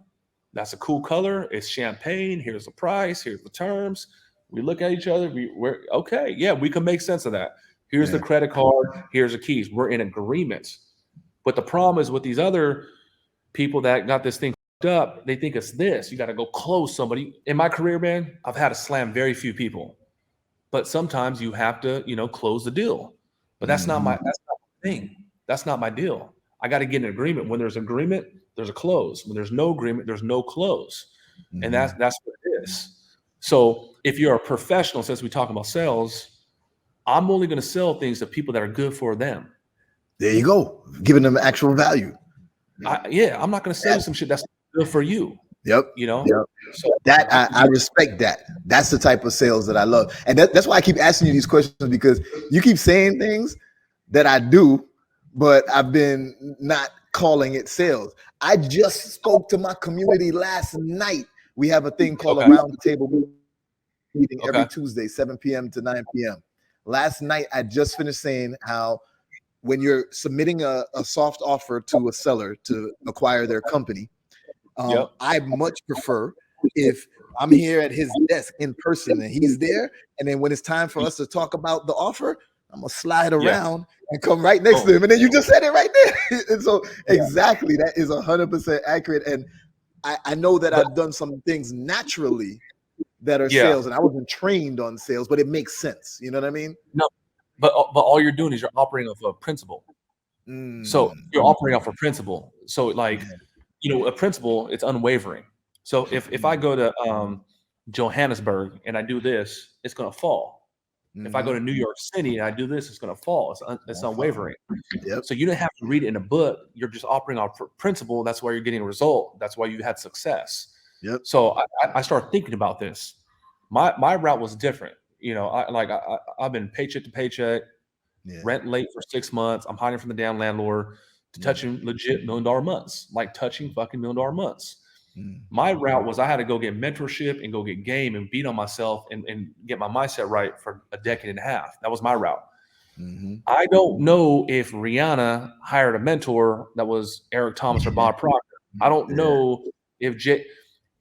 That's a cool color. It's champagne. Here's the price. Here's the terms. We look at each other. We're okay. Yeah, we can make sense of that. Here's the credit card. Here's the keys. We're in agreement. But the problem is with these other people that got this thing up, they think it's this. You got to go close somebody. In my career, man, I've had to slam very few people. But sometimes you have to, close the deal. But that's not my thing. That's not my deal. I got to get an agreement. When there's agreement, there's a close. When there's no agreement, there's no close. And that's what it is. So if you're a professional, since we talk about sales, I'm only going to sell things to people that are good for them. There you go. Giving them actual value. I'm not going to sell you some shit that's good for you. Yep. So that I respect that. That's the type of sales that I love. And that's why I keep asking you these questions, because you keep saying things that I do, but I've been not calling it sales. I just spoke to my community last night. We have a thing called a round the table meeting every Tuesday, 7 p.m. to 9 p.m. Last night, I just finished saying how when you're submitting a soft offer to a seller to acquire their company, I much prefer if I'm here at his desk in person and he's there, and then when it's time for us to talk about the offer, I'm gonna slide around and come right next to him, and then you just said it right there. And so exactly, that is 100% accurate. And I know that I've done some things naturally that are sales, and I wasn't trained on sales, but it makes sense. You know what I mean? No, but all you're doing is you're operating off of a principle. So you're operating off a principle. So like, a principle, it's unwavering. So if I go to Johannesburg and I do this, it's gonna fall. If I go to New York City and I do this, it's going to fall. It's unwavering. So you don't have to read it in a book. You're just operating off principle. That's why you're getting a result. That's why you had success. So I started thinking about this. My route was different. I've been paycheck to paycheck, rent late for 6 months. I'm hiding from the damn landlord, to touching legit $1 million months, like touching fucking $1 million months. My route was I had to go get mentorship and go get game and beat on myself and get my mindset right for a decade and a half. That was my route. I don't know if Rihanna hired a mentor that was Eric Thomas or Bob Proctor. I don't know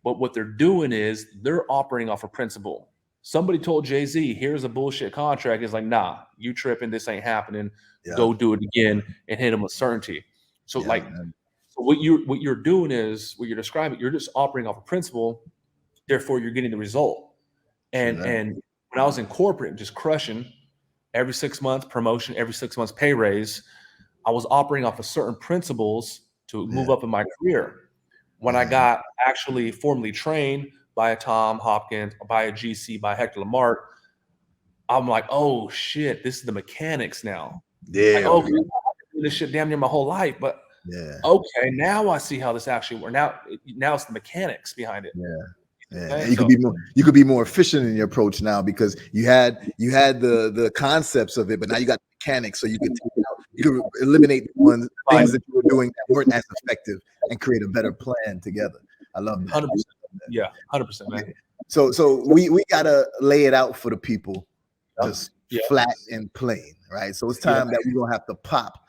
but what they're doing is they're operating off a principle. Somebody told Jay-Z, here's a bullshit contract. It's like, nah, you tripping. This ain't happening. Go do it again and hit them with certainty. So what you're doing is, what you're describing, you're just operating off a principle, therefore you're getting the result. And when I was in corporate, just crushing every 6 months promotion, every 6 months pay raise, I was operating off of certain principles to move up in my career. When I got actually formally trained by a Tom Hopkins, by a GC, by Hector Lamarck, I'm like, oh shit, this is the mechanics now. Like, I've been doing this shit damn near my whole life, but okay, now I see how this actually works. Now it's the mechanics behind it. And you could be more efficient in your approach now, because you had the concepts of it, but now you got the mechanics, so you can eliminate the things that you were doing that weren't as effective and create a better plan together. I love that. 100%. Yeah, 100%, man. So we gotta lay it out for the people, just flat and plain, right? So it's time that we're gonna have to pop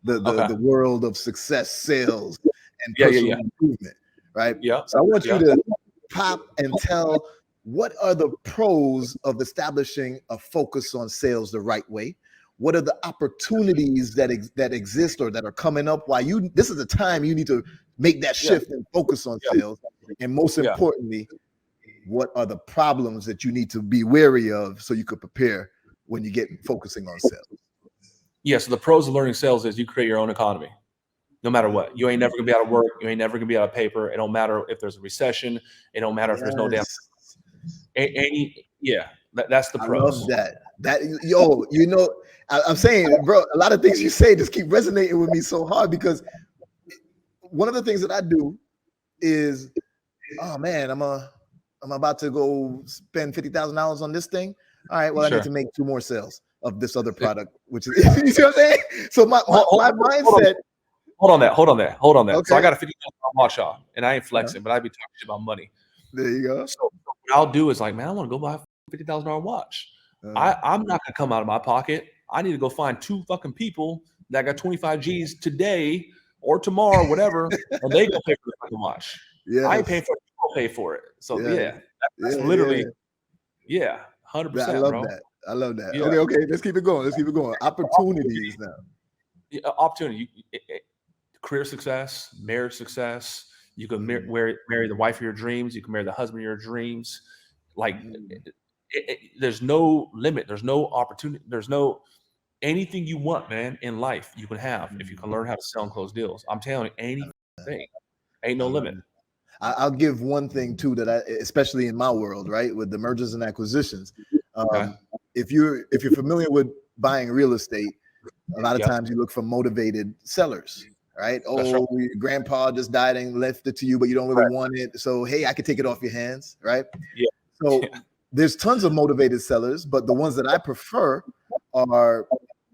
the world of success, sales, and personal improvement, right? So I want you to pop and tell, what are the pros of establishing a focus on sales the right way? What are the opportunities that exist or that are coming up? This is the time you need to make that shift and focus on sales. And most importantly, what are the problems that you need to be wary of so you could prepare when you get focusing on sales? Yeah, so the pros of learning sales is you create your own economy, no matter what. You ain't never gonna be out of work. You ain't never gonna be out of paper. It don't matter if there's a recession. It don't matter if there's no damn. That's the pros. I love that. I'm saying, bro, a lot of things you say just keep resonating with me so hard, because one of the things that I do is, oh man, I'm gonna I'm about to go spend $50,000 on this thing. All right, well, I Sure. need to make 2 more sales of this other product, which is, you see what I'm saying? So my mindset. Hold on that. Okay. So I got a $50,000 watch off, and I ain't flexing, but I be talking shit about money. There you go. So what I'll do is like, man, I want to go buy a $50,000 watch. I'm not gonna come out of my pocket. I need to go find 2 fucking people that got 25 G's today or tomorrow, whatever, and they go pay for the fucking watch. Yes. I ain't paying for it. I'll pay for it. So that's literally 100%. I love that. Yeah. Okay. Let's keep it going. Opportunities now. Yeah, opportunity. Career success, marriage success. You can marry the wife of your dreams. You can marry the husband of your dreams. Like, there's no limit. There's no opportunity. There's no anything you want, man, in life you can have if you can learn how to sell and close deals. I'm telling you, anything. Ain't no limit. I'll give one thing too that especially in my world, right, with the mergers and acquisitions. If you're familiar with buying real estate, a lot of times you look for motivated sellers, right? Oh, your grandpa just died and left it to you, but you don't really want it. So, hey, I could take it off your hands, right? Yeah. So there's tons of motivated sellers, but the ones that I prefer are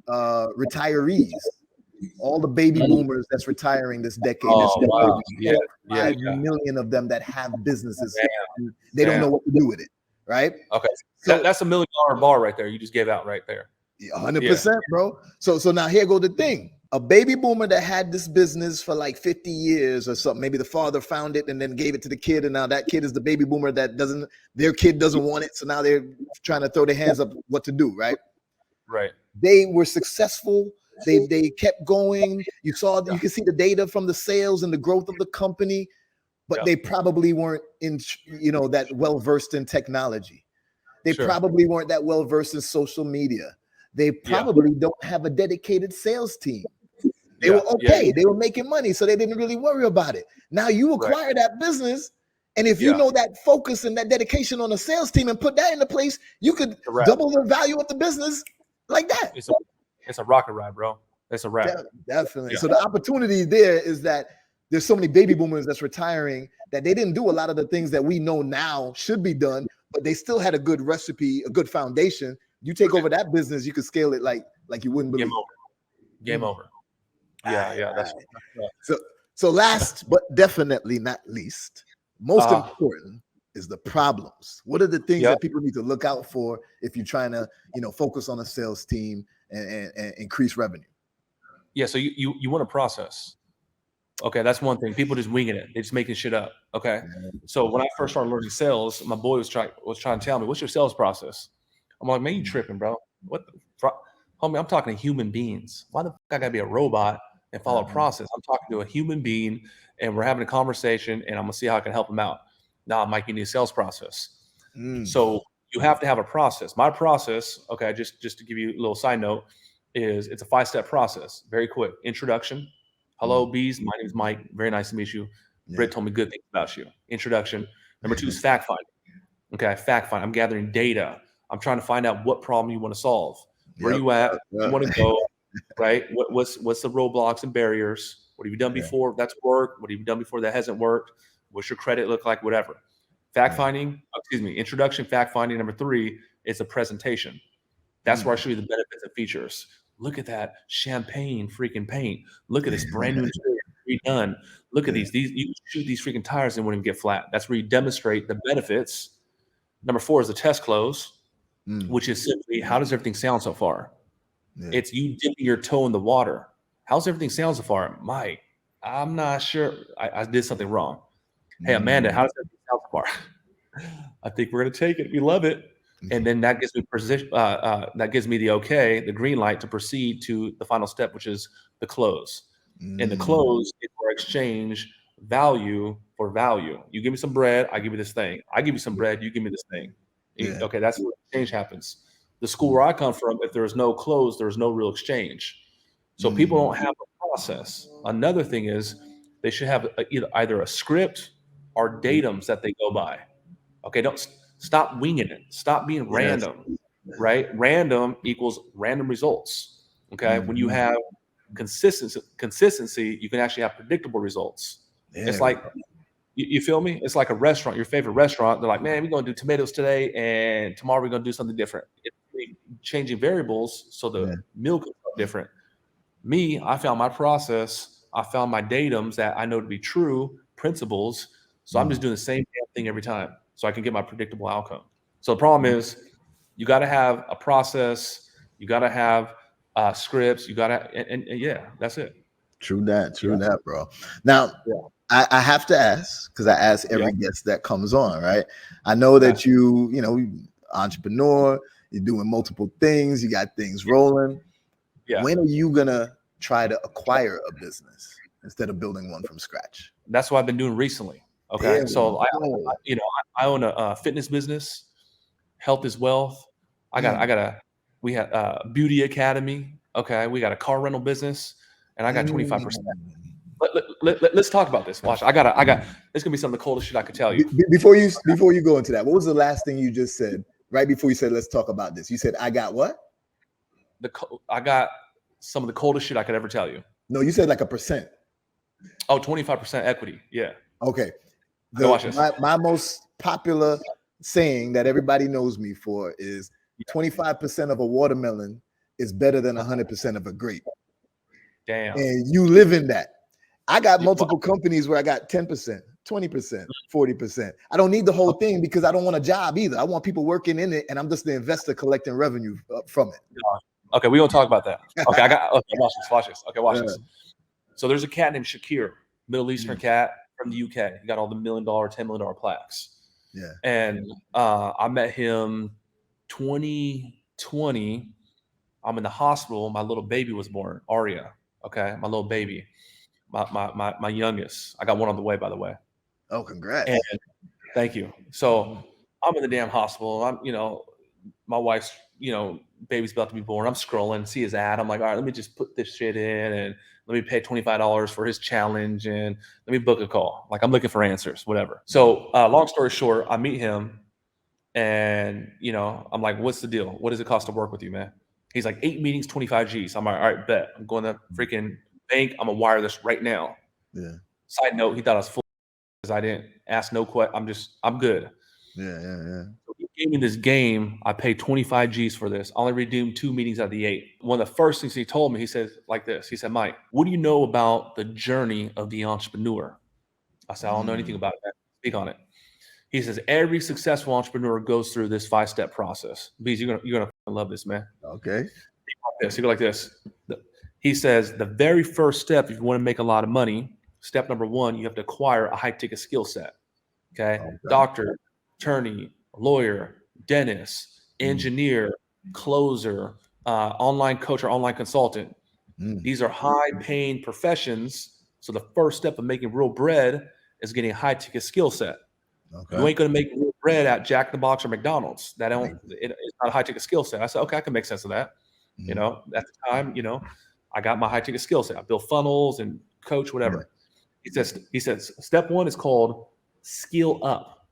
retirees. All the baby boomers that's retiring this decade. Wow. 5 million of them that have businesses. They don't know what to do with it, right? Okay. So that's $1 million bar right there. You just gave out right there. 100%, bro. So now here go the thing. A baby boomer that had this business for like 50 years or something. Maybe the father found it and then gave it to the kid, and now that kid is the baby boomer their kid doesn't want it. So now they're trying to throw their hands up what to do, right? Right. They were successful. They kept going. You can see the data from the sales and the growth of the company, but they probably weren't that well versed in technology. They probably weren't that well versed in social media. They probably don't have a dedicated sales team. They were okay. They were making money, so they didn't really worry about it. Now you acquire that business, and if you know that focus and that dedication on a sales team and put that into place, you could double the value of the business like that. It's a rocket ride, bro. It's a wrap. Definitely. Yeah. So the opportunity there is that there's so many baby boomers that's retiring that they didn't do a lot of the things that we know now should be done, but they still had a good recipe, a good foundation. You take over that business, you could scale it like you wouldn't believe. Game over. Yeah. That's so last but definitely not least, most important is the problems. What are the things that people need to look out for if you're trying to, focus on a sales team and increase revenue? Yeah. So you want a process. Okay. That's one thing. People just winging it. They're just making shit up. Okay. So when I first started learning sales, my boy was trying to tell me, what's your sales process? I'm like, man, you tripping, bro. What the homie, I'm talking to human beings. Why the fuck I gotta be a robot and follow a process? I'm talking to a human being and we're having a conversation and I'm gonna see how I can help him out. Nah, Mike, you need a sales process. So you have to have a process. My process, okay, just to give you a little side note, is it's a 5-step process. Very quick. Introduction. Hello, Beez. My name is Mike. Very nice to meet you. Britt told me good things about you. Introduction. Number 2 is fact finding. Okay, fact finding. I'm gathering data. I'm trying to find out what problem you want to solve. Where you at? You want to go, right? What's the roadblocks and barriers? What have you done before that's worked? What have you done before that hasn't worked? What's your credit look like? Whatever. Fact finding, introduction, fact finding. Number 3 is a presentation. That's where I show you the benefits and features. Look at that champagne freaking paint. Look at this brand new redone. Look at these you shoot these freaking tires and wouldn't even get flat. That's where you demonstrate the benefits. Number 4 is the test close, which is simply, how does everything sound so far? It's you dipping your toe in the water. How's everything sound so far? Mike, I'm not sure. I did something wrong. Hey, Amanda, how does everything sound so far? I think we're going to take it. We love it. And then that gives me that gives me the okay, the green light to proceed to the final step, which is the close. And the close is where I exchange value for value. You give me some bread, I give you this thing. I give you some bread, you give me this thing. Okay, that's where exchange happens. The school where I come from, if there's no close, there's no real exchange. So people don't have a process. Another thing is they should have either a script or datums that they go by. Okay, don't stop winging it. Stop being random, right? Random equals random results. Okay, when you have consistency, you can actually have predictable results. It's like You feel me? It's like a restaurant, your favorite restaurant. They're like, man, we're going to do tomatoes today, and tomorrow we're going to do something different. It's changing variables, so the meal comes out different. Me, I found my process. I found my datums that I know to be true, principles. So I'm just doing the same damn thing every time, so I can get my predictable outcome. So the problem is, you got to have a process. You got to have scripts. You got to, and yeah, that's it. True that, bro. Now, I have to ask, because I ask every guest that comes on, right? I know that you entrepreneur, you're doing multiple things, you got things rolling. Yeah. When are you gonna try to acquire a business instead of building one from scratch? That's what I've been doing recently. Okay, yeah, so I own a fitness business. Health is wealth. We have a beauty academy. Okay, we got a car rental business, and I got 25%. Let's talk about this. Watch, I got. It's gonna be some of the coldest shit I could tell you. Before you go into that, what was the last thing you just said? Right before you said, let's talk about this. You said, I got what? I got some of the coldest shit I could ever tell you. No, you said like a percent. Oh, 25% equity. Yeah. Okay. Watch this. My most popular saying that everybody knows me for is 25% of a watermelon is better than 100% of a grape. Damn. And you live in that. I got multiple companies where I got 10%, 20%, 40%. I don't need the whole thing because I don't want a job either. I want people working in it, and I'm just the investor collecting revenue from it. Okay, we won't talk about that. Okay, watch this. Okay, watch this. So there's a cat named Shakir, Middle Eastern cat from the UK. He got all the $1 million, $10 million plaques. Yeah. And I met him 2020. I'm in the hospital. My little baby was born, Aria. Okay, my little baby. My youngest. I got one on the way, by the way. Oh, congrats. And thank you. So I'm in the damn hospital. I'm, my wife's, baby's about to be born. I'm scrolling, see his ad. I'm like, all right, let me just put this shit in and let me pay $25 for his challenge and let me book a call. Like, I'm looking for answers, whatever. So long story short, I meet him and, I'm like, what's the deal? What does it cost to work with you, man? He's like, 8 meetings, 25 G's. I'm like, all right, bet. I'm going to freaking bank. I'm gonna wire this right now. Yeah. Side note, he thought I was full because I didn't ask no question. I'm good. Yeah. So he gave me this game. I paid 25 G's for this. I only redeemed 2 meetings out of the 8. One of the first things he told me, he says like this. He said, Mike, what do you know about the journey of the entrepreneur? I said, I don't know anything about that. Speak on it. He says, every successful entrepreneur goes through this 5-step process. Beez, you're gonna love this, man. Okay. He go like this. He says the very first step, if you want to make a lot of money, step number 1, you have to acquire a high-ticket skill set. Okay? Doctor, attorney, lawyer, dentist, engineer, closer, online coach or online consultant. These are high-paying professions. So the first step of making real bread is getting a high-ticket skill set. Okay. You ain't going to make real bread at Jack in the Box or McDonald's. It's not a high-ticket skill set. I said, okay, I can make sense of that. At the time, I got my high-ticket skill set. I built funnels and coach, whatever. He says, step 1 is called skill up,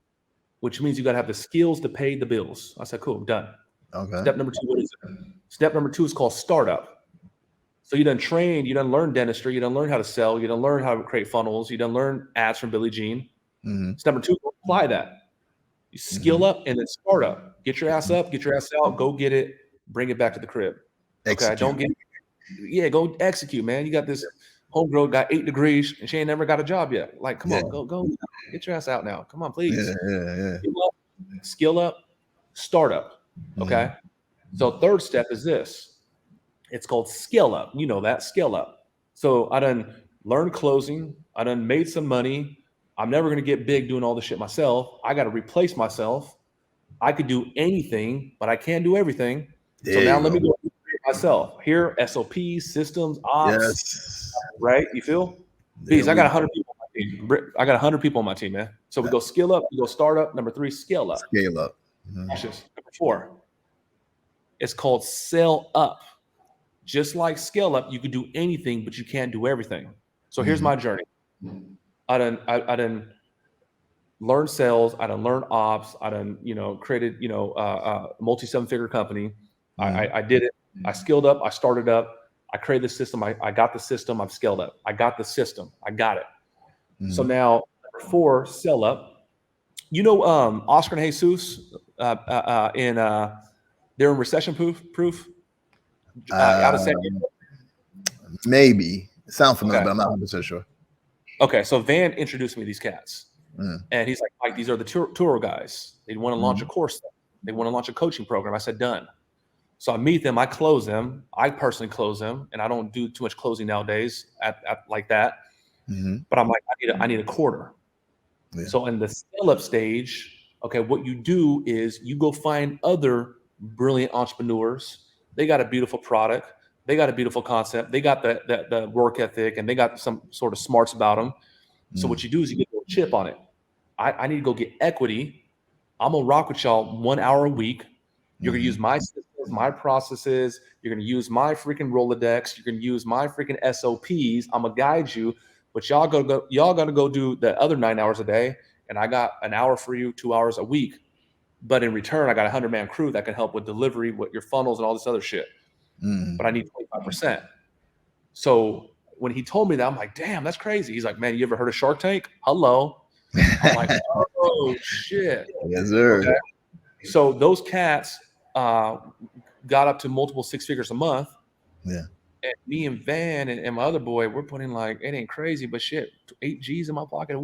which means you got to have the skills to pay the bills. I said, cool, done. Okay. Step number 2, what is it? Step number 2 is called startup. So you done trained, you done learned dentistry, you done learn how to sell, you done learn how to create funnels, you done learn ads from Billie Jean. Step number 2, apply that. You skill up and then start up. Get your ass up, get your ass out, go get it, bring it back to the crib. Okay, go execute, man. You got this homegirl got 8 degrees and she ain't never got a job yet. Like, come on, go get your ass out now. Come on, please. Yeah. Skill up, start up. Okay. So 3rd step is this. It's called scale up. You know that, scale up. So I done learned closing. I done made some money. I'm never going to get big doing all this shit myself. I got to replace myself. I could do anything, but I can't do everything. So now let me go myself. Here, SOPs, systems, ops, right? You feel? Beez, I got 100 people on my team. I got 100 people on my team, man. So we go skill up, we go start up. Number 3, scale up. Scale up. Number 4, it's called sell up. Just like scale up, you can do anything, but you can't do everything. So here's my journey. I done learned sales. I done learned ops. I done, created, a multi-7-figure company. I did it. I skilled up. I started up. I created the system. I got the system. I've scaled up. I got the system. I got it. So now, number for Sell Up. You know, Oscar and Jesus they're in recession proof out of San Diego. Maybe sound familiar, Okay. but I'm not 100% sure. Okay, so Van introduced me to these cats, and he's like, Mike, these are the tour guys. They want to launch a course. They want to launch a coaching program. I said, done. So I meet them. I close them. I personally close them, and I don't do too much closing nowadays at like that. But I'm like, I need a quarter. Yeah. So in the scale-up stage, okay, what you do is you go find other brilliant entrepreneurs. They got a beautiful product. They got a beautiful concept. They got the work ethic, and they got some sort of smarts about them. So what you do is you get a chip on it. I need to go get equity. I'm going to rock with y'all 1 hour a week. You're going to use my systems, my processes. You're going to use my freaking Rolodex. You're going to use my freaking SOPs. I'm going to guide you. But y'all got to go do the other 9 hours a day. And I got an hour for you, 2 hours a week. But in return, I got a 100-man crew that can help with delivery, with your funnels and all this other shit. But I need 25%. So when he told me that, I'm like, damn, that's crazy. He's like, man, you ever heard of Shark Tank? Hello. I'm like, oh, shit. Yes, sir. Okay. So those cats got up to multiple six figures a month. Yeah. And me and Van and my other boy, we're putting like, it ain't crazy, but shit, 8 G's in my pocket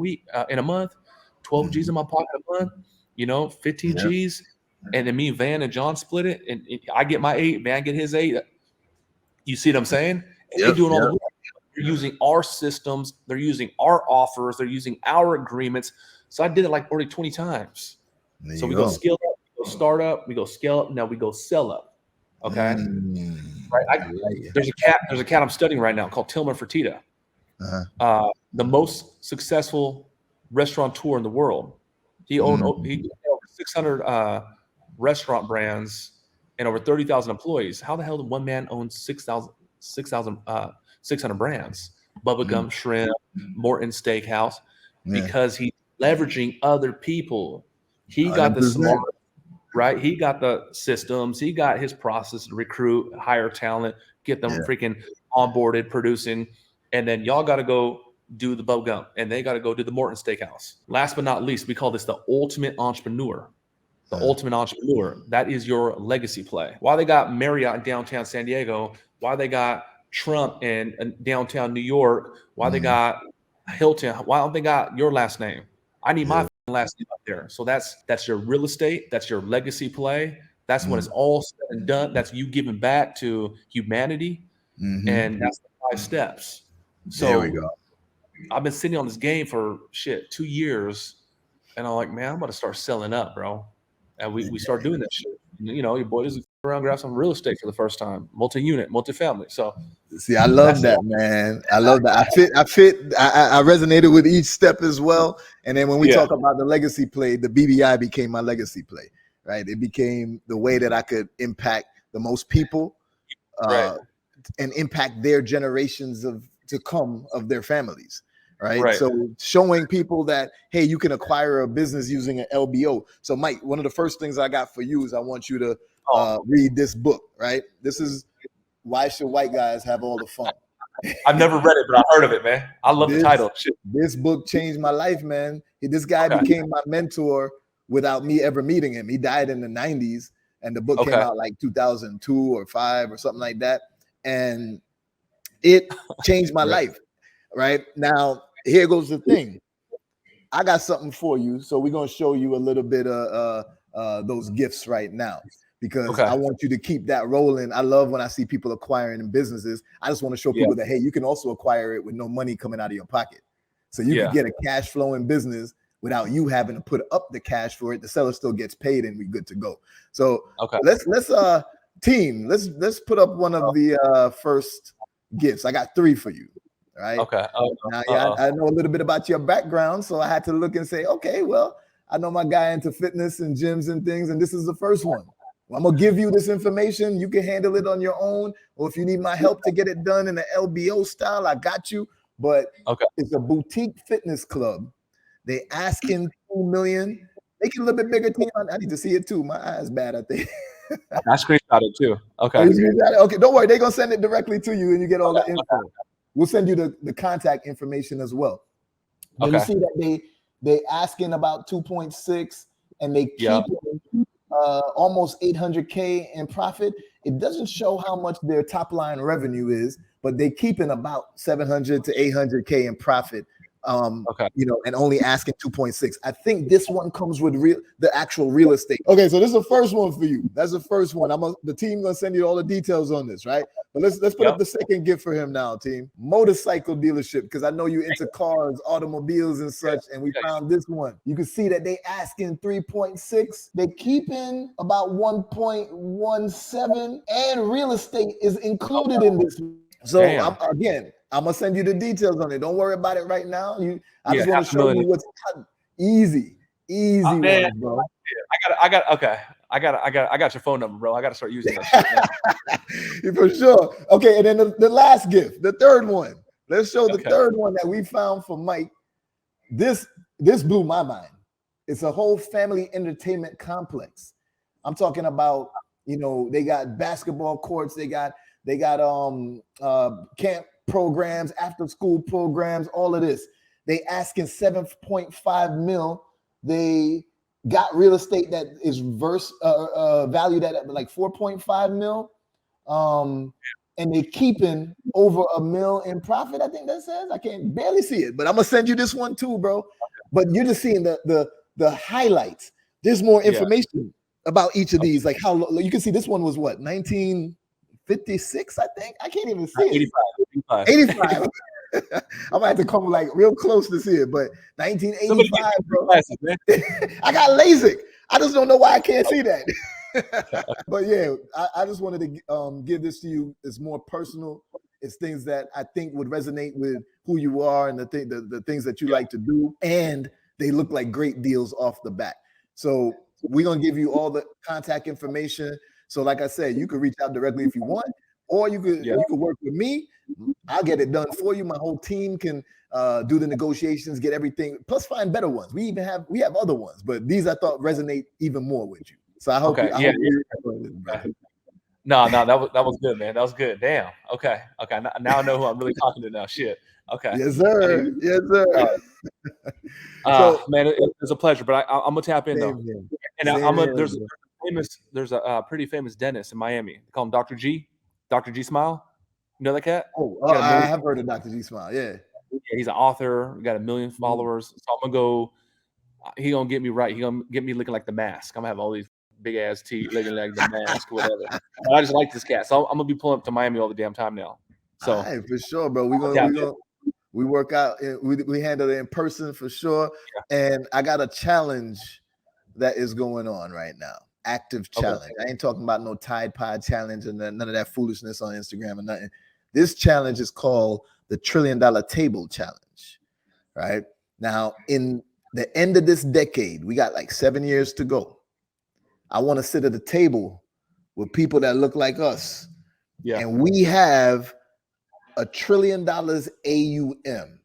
in a month, 12 G's in my pocket a month, 15 G's. And then me, Van, and John split it. And I get my 8, Van get his 8. You see what I'm saying? And they're doing all the work. They're using our systems. They're using our offers. They're using our agreements. So I did it like already 20 times. So we go scale up, we go start up, we go scale up. Now we go sell up. Okay. Right. There's a cat I'm studying right now called Tillman Fertitta. The most successful restaurateur in the world. He owned over 600 restaurant brands and over 30,000 employees. How the hell did one man own 600 brands? Bubba Gum Shrimp, Morton Steakhouse, because he's leveraging other people. He got the smart, right? He got the systems. He got his process to recruit, hire talent, get them freaking onboarded, producing, and then y'all got to go do the Bubba Gum, and they got to go do the Morton Steakhouse. Last but not least, we call this the ultimate entrepreneur. The ultimate entrepreneur. That is your legacy play. Why they got Marriott in downtown San Diego, why they got Trump in downtown New York, why they got Hilton, why don't they got your last name? I need my last name up there. So that's your real estate. That's your legacy play. That's when it's all said and done. That's you giving back to humanity. And that's the 5 steps. So there we go. I've been sitting on this game for 2 years. And I'm like, man, I'm about to start selling up, bro. And we start doing that shit. Your boy just around, grab some real estate for the first time, multi-unit, multi-family. So see, I love that, man. I love that. I resonated with each step as well. And then when we talk about the legacy play, the BBI became my legacy play, right? It became the way that I could impact the most people and impact their generations to come of their families. Right. So showing people that, hey, you can acquire a business using an LBO. So Mike, one of the first things I got for you is I want you to read this book, right? This is Why Should White Guys Have All the Fun? I've never read it, but I heard of it, man. I love the title. Shit. This book changed my life, man. This guy became my mentor without me ever meeting him. He died in the 90s and the book came out like 2002 or 5 or something like that. And it changed my life. Right now, here goes the thing. I got something for you. So we're going to show you a little bit of those gifts right now, because I want you to keep that rolling. I love when I see people acquiring in businesses. I just want to show people that, hey, you can also acquire it with no money coming out of your pocket. So you can get a cash flowing business without you having to put up the cash for it. The seller still gets paid and we're good to go. So let's put up one of the first gifts. I got 3 for you. Right. Now, I know a little bit about your background, so I had to look and say, okay, well, I know my guy into fitness and gyms and things, and this is the first one. Well, I'm gonna give you this information. You can handle it on your own, or if you need my help to get it done in the LBO style, I got you. But it's a boutique fitness club. They asking $2 million. Make it a little bit bigger. I need to see it too. My eye's bad, I think. I screenshot it too. Okay. Okay, don't worry. They're gonna send it directly to you, and you get all the info. We'll send you the contact information as well. But you see that They asking about 2.6, and they keep almost 800K in profit. It doesn't show how much their top line revenue is, but they keeping about 700 to 800K in profit. And only asking 2.6. I think this one comes with the actual real estate. Okay, so this is the first one for you. That's the first one. The team gonna send you all the details on this, right? But let's put up the second gift for him now, team. Motorcycle dealership, because I know you into cars, automobiles, and such. And we found this one. You can see that they asking 3.6. They keeping about 1.17, and real estate is included in this. So I'm gonna send you the details on it. Don't worry about it right now. I just want to show you what's easy ones, bro. I got your phone number, bro. I got to start using that shit. For sure. Okay, and then the last gift, the third one. Let's show the third one that we found for Mike. This blew my mind. It's a whole family entertainment complex. I'm talking about, they got basketball courts, they got camp programs, after school programs, all of this. They asking 7.5 mil. They got real estate that is valued at like 4.5 mil. And they keeping over $1 million in profit. I think that says. I can't barely see it, but I'm gonna send you this one too, bro. But you're just seeing the highlights. There's more information about each of these. Like how you can see this one was what, 1956, I think. I can't even see it. 85. I might have to come like real close to see it, but 1985, bro. Glasses, man. I got LASIK. I just don't know why I can't see that. But yeah, I just wanted to give this to you. It's more personal. It's things that I think would resonate with who you are and the things that you like to do, and they look like great deals off the bat. So we're gonna give you all the contact information. So like I said, you could reach out directly if you want, or you could work with me. I'll get it done for you. My whole team can do the negotiations, get everything, plus find better ones. We have other ones, but these I thought resonate even more with you. So I hope. No, that was good, man. That was good. Damn. Okay. Now I know who I'm really talking to now. Shit. Okay. Yes, sir. Man, it's a pleasure. But I'm gonna tap in though, and there's a pretty famous dentist in Miami. They call him Dr. G Smile. You know that cat? I have heard of Dr. G Smile. Yeah, he's an author. We got 1 million followers. So I'm gonna go. He gonna get me right. He gonna get me looking like the Mask. I'm gonna have all these big ass teeth looking like the Mask, whatever. But I just like this cat, so I'm gonna be pulling up to Miami all the damn time now. So for sure, bro. We work out. We handle it in person for sure. Yeah. And I got a challenge that is going on right now. Active challenge. I ain't talking about no Tide Pod challenge and none of that foolishness on Instagram or nothing. This challenge is called the $1 Trillion Table Challenge. Right now, in the end of this decade, we got like 7 years to go. I want to sit at the table with people that look like us. Yeah. And we have $1 trillion AUM,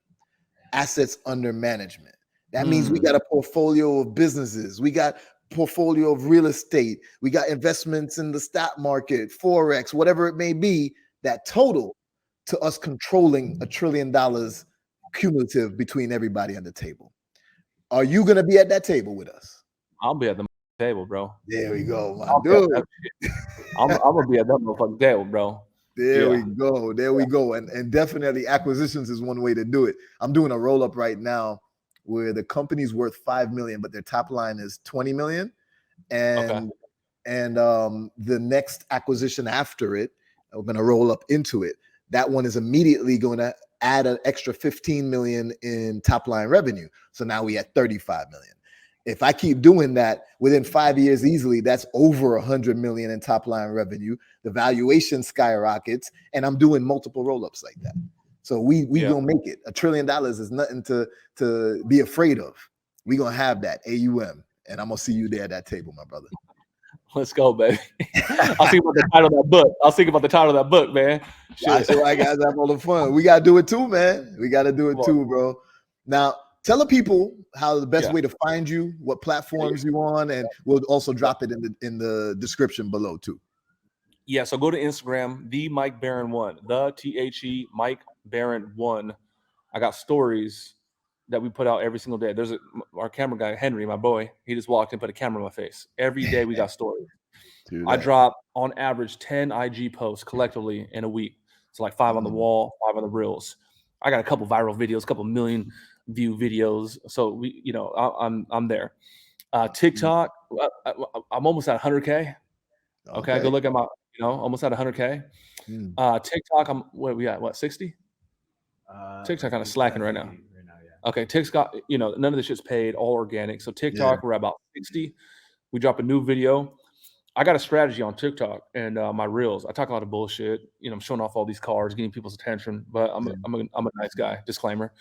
assets under management. That means we got a portfolio of businesses. We got portfolio of real estate. We got investments in the stock market, Forex, whatever it may be, that total to us controlling $1 trillion cumulative between everybody on the table. Are you going to be at that table with us? I'll be at the table, bro. There we go, my dude. I'm gonna be at that motherfucking table, bro. There we go. And definitely acquisitions is one way to do it. I'm doing a roll-up right now where the company's worth $5 million, but their top line is $20 million. And the next acquisition after it, I'm going to roll up into it. That one is immediately going to add an extra $15 million in top line revenue. So now we at $35 million. If I keep doing that within 5 years easily, that's over $100 million in top line revenue. The valuation skyrockets, and I'm doing multiple roll-ups like that. So we gonna make it. $1 trillion is nothing to be afraid of. We gonna have that AUM, and I'm gonna see you there at that table, my brother. Let's go, baby. I'll think about the title of that book. Man. That's why guys have all the fun. We gotta do it too, man. We gotta do it too, bro. Now, tell the people how the best way to find you, what platforms you on, and we'll also drop it in the description below too. Yeah, so go to Instagram, the Mike Barron 1, the THE Mike Barron 1. I got stories that we put out every single day. There's our camera guy, Henry, my boy. He just walked in and put a camera in my face. Every day we got stories. I drop on average 10 IG posts collectively in a week. So like 5 on the wall, 5 on the reels. I got a couple viral videos, a couple million view videos. So I'm there. TikTok, I'm almost at 100K. Okay, go look at my, almost at 100K. TikTok, what, 60? TikTok kind of slacking right now. Okay, TikTok, none of this shit's paid, all organic. So TikTok, we're about 60. We drop a new video. I got a strategy on TikTok and my reels. I talk a lot of bullshit. I'm showing off all these cars, getting people's attention, but I'm a nice guy. Disclaimer.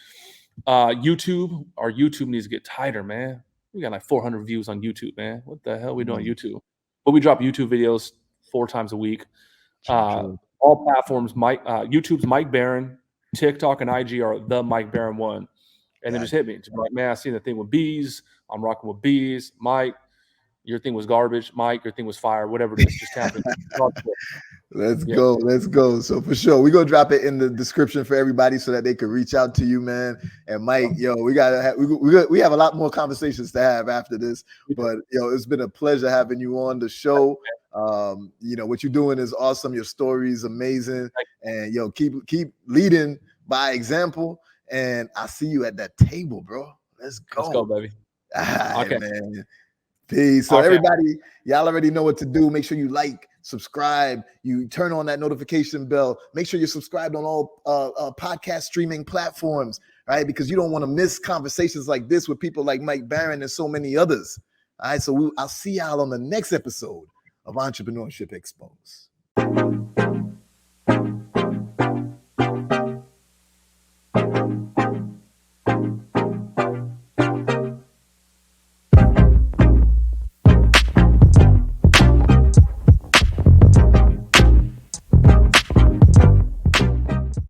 Our YouTube needs to get tighter, man. We got like 400 views on YouTube, man. What the hell are we doing on YouTube? But we drop YouTube videos 4 times a week. All platforms, YouTube's Mike Barron, TikTok and IG are the Mike Barron one. And then just hit me. Just like, man, I seen the thing with Beez. I'm rocking with Beez. Mike, your thing was garbage. Mike, your thing was fire. Whatever it is, just tap in. Let's go. So for sure, we're gonna drop it in the description for everybody so that they can reach out to you, man. And Mike, we have a lot more conversations to have after this. But it's been a pleasure having you on the show. What you're doing is awesome. Your story is amazing, and keep leading by example. And I see you at that table, bro. Let's go, baby. All right, man. Peace. So everybody, y'all already know what to do. Make sure you like, subscribe, you turn on that notification bell. Make sure you're subscribed on all podcast streaming platforms, right? Because you don't want to miss conversations like this with people like Mike Barron and so many others. All right, so I'll see y'all on the next episode of Entrepreneurship Exposed.